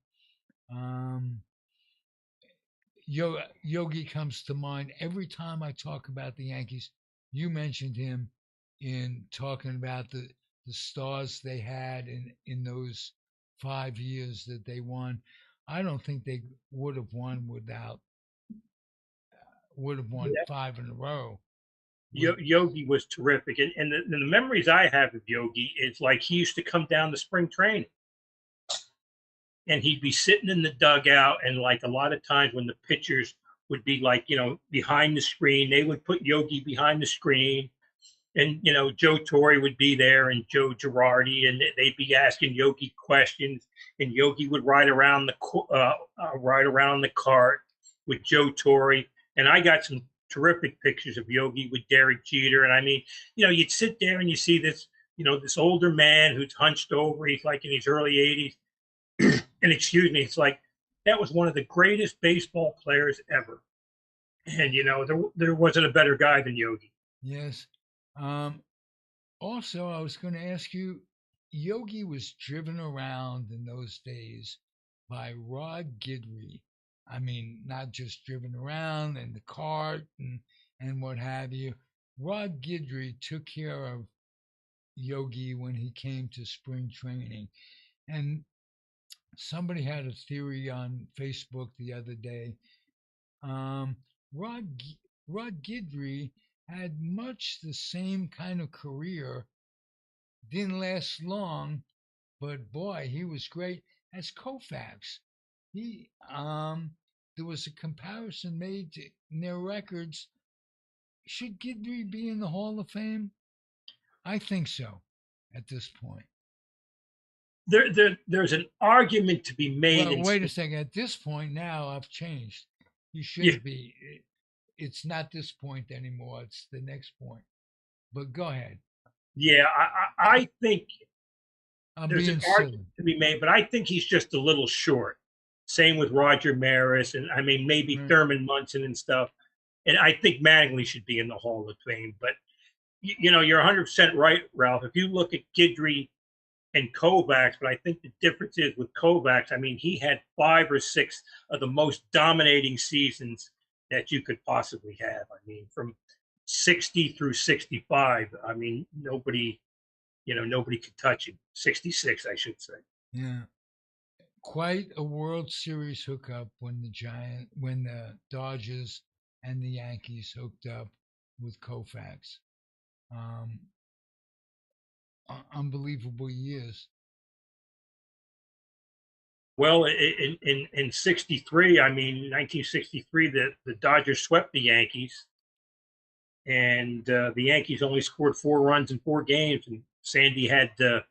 Yogi comes to mind every time I talk about the Yankees. you mentioned him in talking about the stars they had in those 5 years that they won. I don't think they would have won Yeah. five in a row. Yogi was terrific, and the memories I have of Yogi is like he used to come down to spring training, and he'd be sitting in the dugout, and like a lot of times when the pitchers would be like behind the screen, they would put Yogi behind the screen, and Joe Torre would be there and Joe Girardi, and they'd be asking Yogi questions, and Yogi would ride around the cart with Joe Torre, and I got some terrific pictures of Yogi with Derek Jeter, and I mean, you'd sit there and you see this, this older man who's hunched over, he's like in his early 80s, and excuse me, it's like that was one of the greatest baseball players ever, and there wasn't a better guy than Yogi. Yes. Also, I was going to ask you, Yogi was driven around in those days by Rod Guidry. I mean, not just driven around in the cart and what have you. Rod Guidry took care of Yogi when he came to spring training. And somebody had a theory on Facebook the other day. Rod Guidry had much the same kind of career, didn't last long, but boy, he was great as Koufax. He there was a comparison made in their records. Should Guidry be in the Hall of Fame? I think so at this point. There's an argument to be made. Well, wait a second. At this point now, I've changed. You should be. It's not this point anymore. It's the next point. But go ahead. Yeah, I think I'm there's being an silly. argument to be made, but I think he's just a little short. Same with Roger Maris, and I mean maybe Thurman Munson and stuff. And I think Mattingly should be in the Hall of Fame. But you're 100% right, Ralph. If you look at Guidry and Kovacs, but I think the difference is with Kovacs, I mean, he had 5 or 6 of the most dominating seasons that you could possibly have. I mean, from 60 through 65, I mean, nobody could touch him. 66, I should say. Yeah. Quite a World Series hookup when the Dodgers and the Yankees hooked up with Koufax. Unbelievable years. Well, in 63, I mean, 1963, the Dodgers swept the Yankees, and the Yankees only scored 4 runs in 4 games, and Sandy had the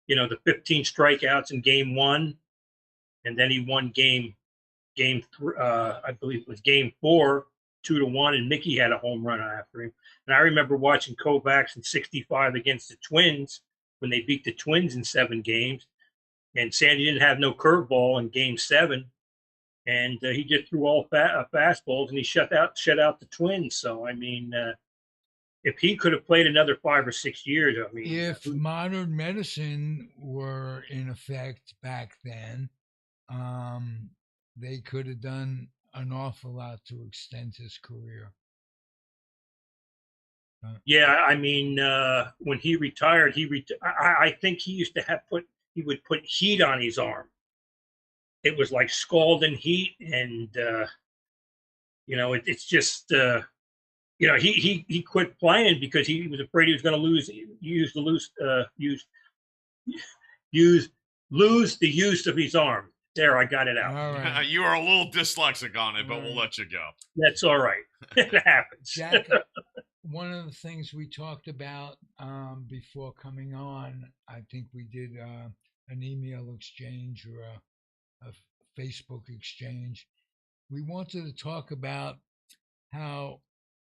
15 strikeouts in Game 1, and then he won I believe it was Game 4, 2-1, and Mickey had a home run after him. And I remember watching Kovacs in 65 against the Twins when they beat the Twins in 7 games. And Sandy didn't have no curveball in Game 7, and he just threw all fastballs, and he shut out the Twins. So I mean, if he could have played another 5 or 6 years, I mean, if modern medicine were in effect back then, they could have done an awful lot to extend his career. Yeah, I mean, when he retired, I think he used to he would put heat on his arm. It was like scalding heat, and it's just he quit playing because he was afraid he was going to lose the use of his arm. There, I got it out. All right. You are a little dyslexic on it, but we'll let you go. That's all right. It happens. Jack, one of the things we talked about before coming on, I think we did an email exchange or a Facebook exchange. We wanted to talk about how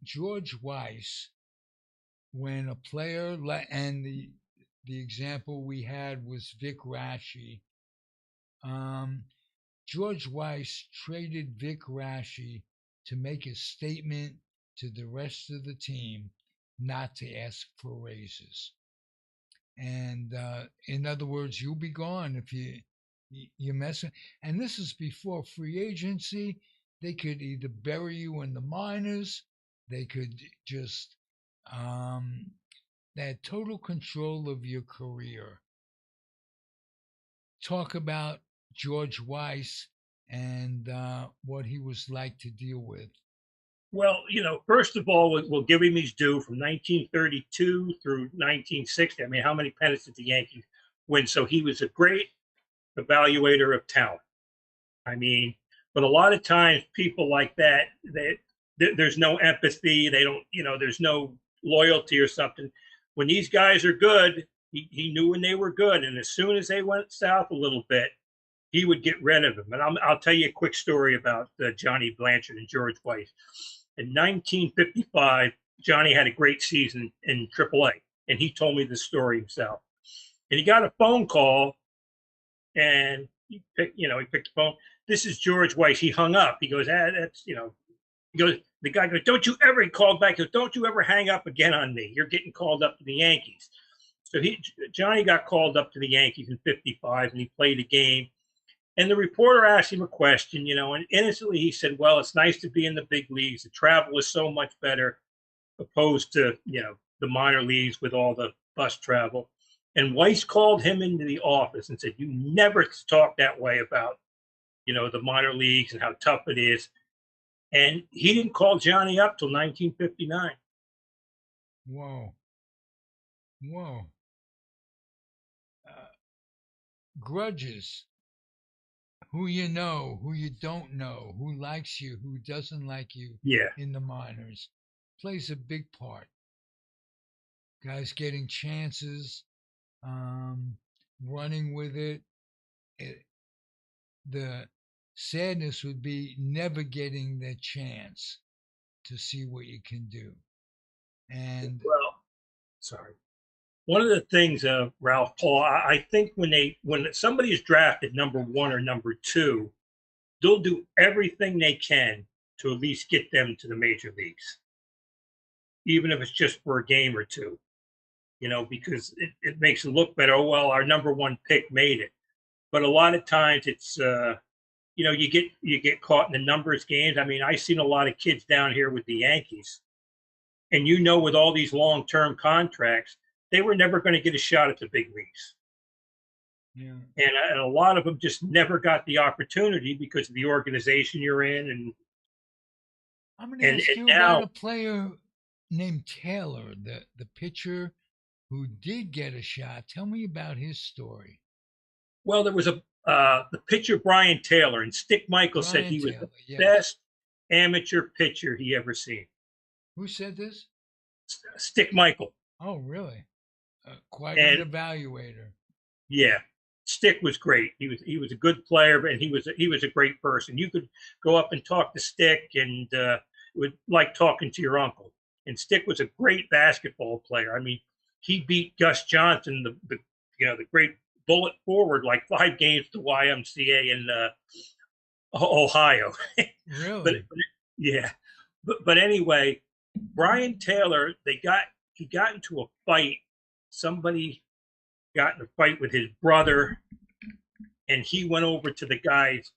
George Weiss, when a player, and the example we had was Vic Raschi. George Weiss traded Vic Raschi to make a statement to the rest of the team not to ask for raises. And in other words, you'll be gone if you mess with. And this is before free agency. They could either bury you in the minors, they could just that total control of your career. Talk about George Weiss and what he was like to deal with. Well, first of all, we'll give him his due from 1932 through 1960. I mean, how many pennants did the Yankees win? So he was a great evaluator of talent. I mean, but a lot of times people like that, there's no empathy. They don't, there's no loyalty or something. When these guys are good, he knew when they were good. And as soon as they went south a little bit, he would get rid of them. And I'll tell you a quick story about Johnny Blanchard and George Weiss. In 1955, Johnny had a great season in AAA, and he told me this story himself. And he got a phone call, and he picked the phone. This is George Weiss. He hung up. He goes, that's, he goes, the guy goes, don't you ever, he called back, he goes, don't you ever hang up again on me. You're getting called up to the Yankees. So Johnny got called up to the Yankees in 55, and he played a game. And the reporter asked him a question, and innocently he said, well, it's nice to be in the big leagues. The travel is so much better opposed to, the minor leagues with all the bus travel. And Weiss called him into the office and said, you never talk that way about, the minor leagues and how tough it is. And he didn't call Johnny up till 1959. Whoa. Grudges. Who you know, who you don't know, who likes you, who doesn't like you in the minors, plays a big part. Guys getting chances, running with it. The sadness would be never getting the chance to see what you can do. And one of the things, Ralph, Paul, I think when somebody is drafted number 1 or number 2, they'll do everything they can to at least get them to the major leagues, even if it's just for a game or two, because it makes it look better. Oh, well, our number 1 pick made it. But a lot of times it's, you get caught in the numbers games. I mean, I've seen a lot of kids down here with the Yankees, and with all these long-term contracts, they were never going to get a shot at the big leagues. Yeah. And a lot of them just never got the opportunity because of the organization you're in. And I'm going to ask you about a player named Taylor, the pitcher who did get a shot. Tell me about his story. Well, there was the pitcher Brian Taylor, and Stick Michael said he was the best amateur pitcher he ever seen. Who said this? Stick Michael. Oh, really? Quite an evaluator. Yeah, Stick was great. He was a good player, and he was a great person. You could go up and talk to Stick, and it was like talking to your uncle. And Stick was a great basketball player. I mean, he beat Gus Johnson, the great bullet forward, like 5 games to YMCA in Ohio. Really? But anyway, Brian Taylor, he got into a fight. Somebody got in a fight with his brother, and he went over to the guy's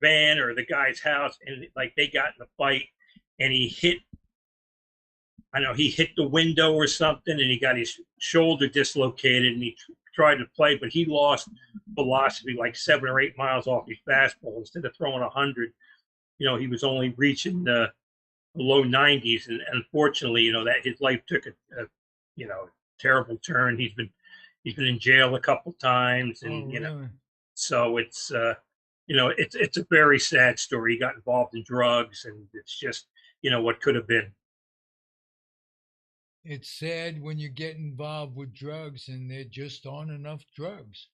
van or the guy's house, and they got in a fight, and he hit the window or something, and he got his shoulder dislocated, and he tried to play, but he lost velocity like 7 or 8 miles off his fastball. Instead of throwing 100, he was only reaching the low 90s, and unfortunately, that his life took a terrible turn. He's been in jail a couple times, and really? So it's it's a very sad story. He got involved in drugs, and it's just what could have been. It's sad when you get involved with drugs and there just aren't enough drugs.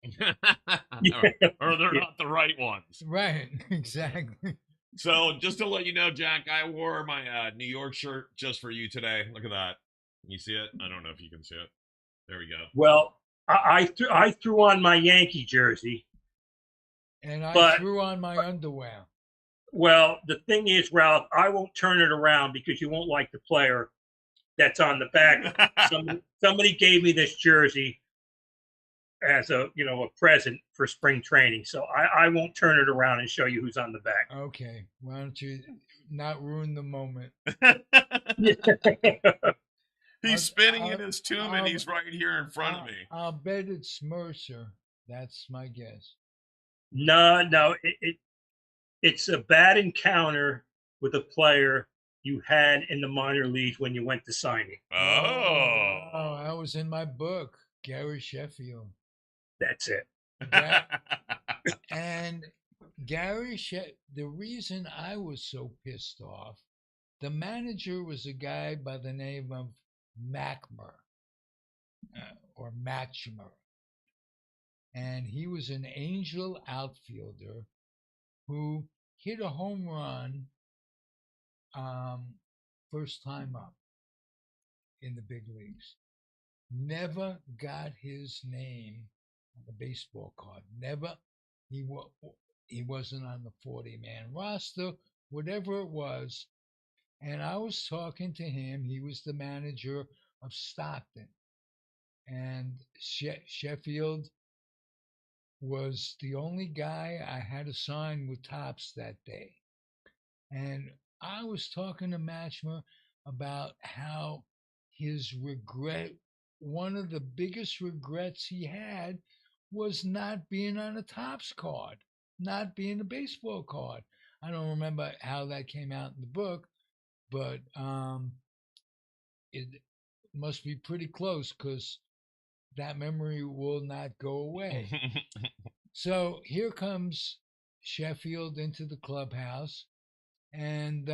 Or they're not the right ones. Right, exactly. So just to let you know, Jack, I wore my New York shirt just for you today. Look at that. Can you see it? I don't know if you can see it. There we go. Well, I threw on my Yankee jersey. And I threw on my underwear. Well, the thing is, Ralph, I won't turn it around because you won't like the player that's on the back. Somebody gave me this jersey as a present for spring training, so I won't turn it around and show you who's on the back. Okay, why don't you not ruin the moment? He's spinning in his tomb, and he's right here in front of me. I'll bet it's Mercer. That's my guess. No, it's a bad encounter with a player you had in the minor leagues when you went to signing. Oh, that was in my book, Gary Sheffield. That's it. And Gary the reason I was so pissed off, the manager was a guy by the name of Mackmer, or Matchmer. And he was an Angel outfielder who hit a home run first time up in the big leagues. Never got his name on the baseball card. Never. He wasn't on the 40-man roster, whatever it was. And I was talking to him. He was the manager of Stockton. And Sheffield was the only guy I had to sign with Topps that day. And I was talking to Matchmer about how his regret, one of the biggest regrets he had, was not being on a Topps card, not being a baseball card. I don't remember how that came out in the book, but it must be pretty close because that memory will not go away. So here comes Sheffield into the clubhouse, and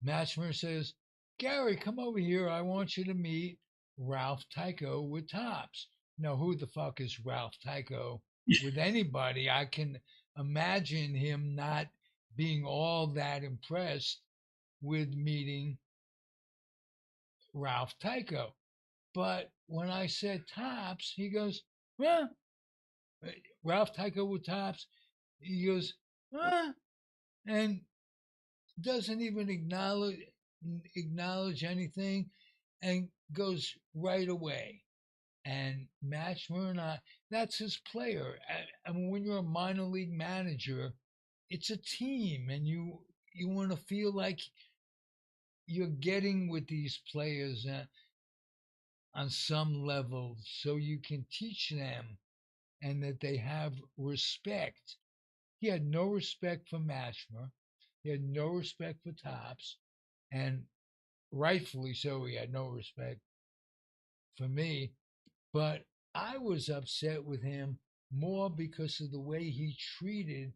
Matchmer says, "Gary, come over here. I want you to meet Ralph Tyko with Topps." Now, who the fuck is Ralph Tyko with anybody? I can imagine him not being all that impressed with meeting Ralph Tyko. But when I said Topps, he goes, "Well," Ralph Tyko with Topps, he goes, and doesn't even acknowledge anything and goes right away. And Matchmer and I, that's his player. I mean, when you're a minor league manager, it's a team, and you want to feel like you're getting with these players on some level, so you can teach them and that they have respect. He had no respect for Matchmer. He had no respect for Topps, and rightfully so, he had no respect for me. But I was upset with him more because of the way he treated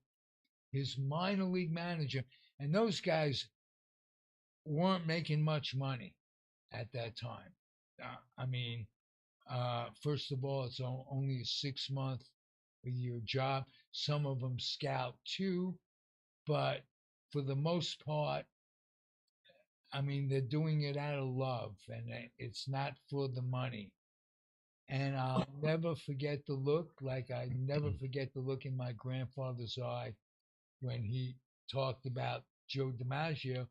his minor league manager. And those guys weren't making much money at that time. I mean, first of all, it's only a 6-month-a-year job. Some of them scout too, but for the most part, I mean, they're doing it out of love, and it's not for the money. And I'll never forget the look, like I never forget the look in my grandfather's eye when he talked about Joe DiMaggio.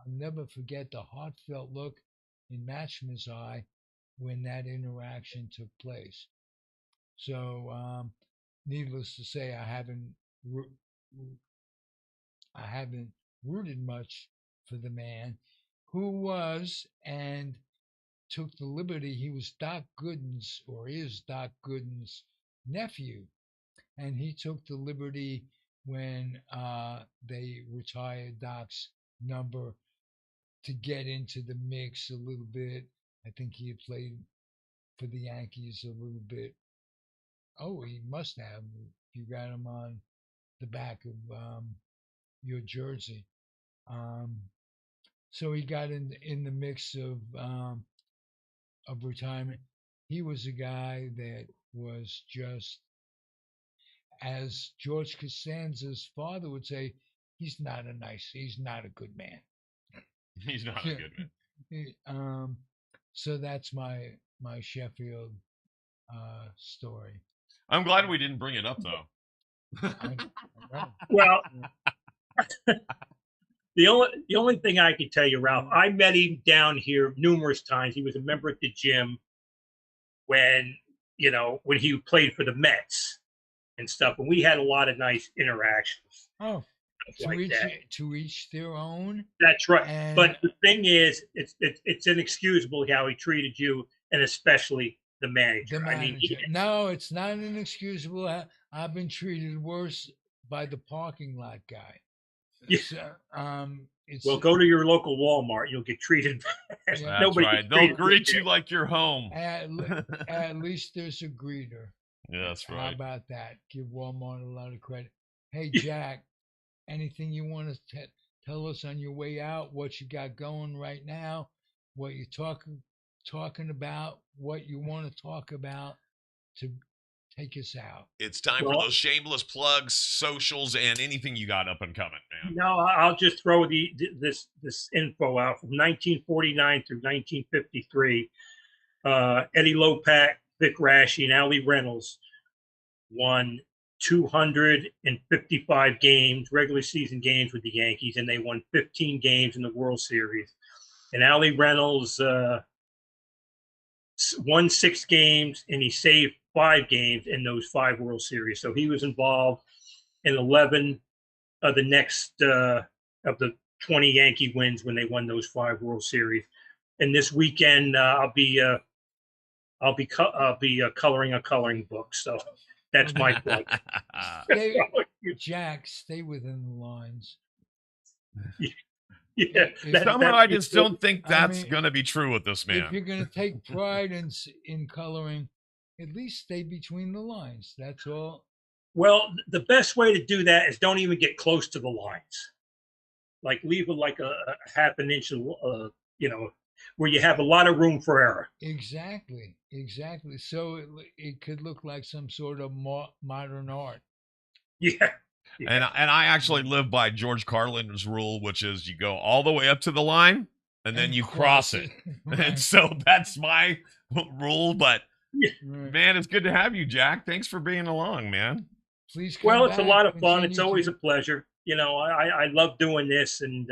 I'll never forget the heartfelt look in Matchman's eye when that interaction took place. So, needless to say, I haven't rooted much for the man who was and took the liberty. He was Doc Gooden's, or is Doc Gooden's nephew, and he took the liberty when they retired Doc's number to get into the mix a little bit. I think he had played for the Yankees a little bit. Oh, he must have. You got him on the back of your jersey. So he got in the mix of retirement. He was a guy that was just, as George Costanza's father would say, he's not a good man. He's not a good man. So that's my Sheffield story. I'm glad we didn't bring it up, though. Well, the only thing I can tell you, Ralph, I met him down here numerous times. He was a member at the gym when he played for the Mets and stuff, and we had a lot of nice interactions. Oh, stuff like that. To each their own. That's right. And But the thing is, it's inexcusable how he treated you, and especially the manager. the manager. No, it's not inexcusable. I've been treated worse by the parking lot guy. Yeah. So, it's well, go to your local Walmart. You'll get treated. That's Nobody right. They'll greet you like you're home. at least there's a greeter. Yeah, that's right. How about that? Give Walmart a lot of credit. Hey, Jack, anything you want to tell us on your way out? What you got going right now? What you're talking about? What you want to talk about to take us out? It's time for those shameless plugs, socials, and anything you got up and coming, man. No, I'll just throw this info out from 1949 through 1953. Eddie Lopak, Vic Raschi, and Ali Reynolds won 255 games, regular season games with the Yankees, and they won 15 games in the World Series. And Ali Reynolds won 6 games, and he saved 5 games in those 5 World Series. So he was involved in 11 of the next of the 20 Yankee wins when they won those 5 World Series. And this weekend, I'll be coloring a coloring book. So that's my plug. Jack, stay within the lines. Yeah, somehow I just don't think that's going to be true with this man. If you're going to take pride in coloring, at least stay between the lines. That's all. Well, the best way to do that is don't even get close to the lines. Like leave it like a half an inch, where you have a lot of room for error. Exactly. So it could look like some sort of modern art. Yeah. And I actually live by George Carlin's rule, which is you go all the way up to the line and then you cross it. Right. And so that's my rule. But man, it's good to have you, Jack. Thanks for being along, man. Please. Well, it's a lot of fun. It's always a pleasure. I love doing this, and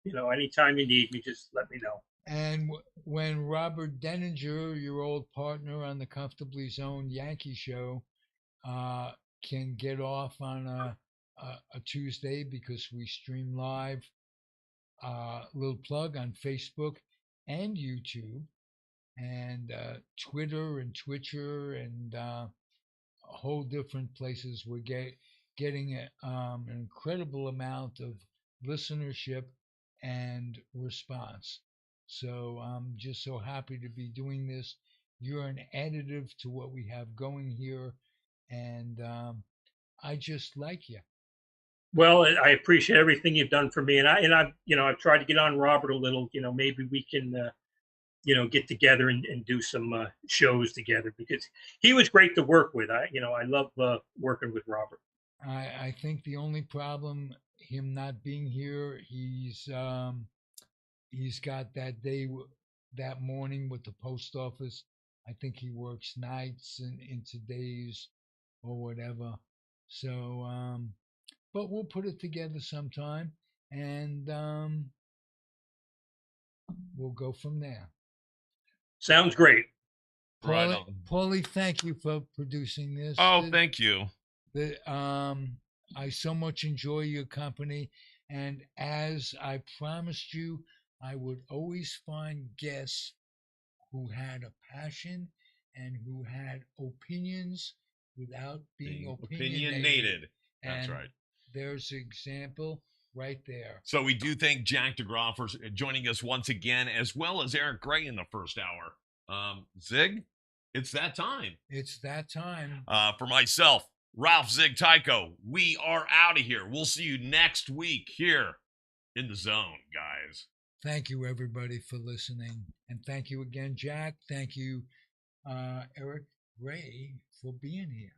anytime you need me, just let me know. And when Robert Denninger, your old partner on the Comfortably Zoned Yankee Show, can get off on a Tuesday because we stream live, little plug on Facebook and YouTube and Twitter and Twitcher and a whole different places. We're getting an incredible amount of listenership and response. So I'm just so happy to be doing this. You're an additive to what we have going here, and I just like you. Well, I appreciate everything you've done for me, and I've tried to get on Robert a little. Maybe we can, get together and do some shows together because he was great to work with. I love working with Robert. I think the only problem, him not being here, he's got that day, that morning with the post office. I think he works nights and into days or whatever. So, but we'll put it together sometime and we'll go from there. Sounds great. Paulie, thank you for producing this. Oh, thank you. I so much enjoy your company. And as I promised you, I would always find guests who had a passion and who had opinions without being opinionated. That's right. There's an example right there. So we do thank Jack Degraw for joining us once again, as well as Eric Gray in the first hour. Zig, it's that time. It's that time. For myself, Ralph Zig Tyko, we are out of here. We'll see you next week here in the zone, guys. Thank you, everybody, for listening. And thank you again, Jack. Thank you, Eric Gray, for being here.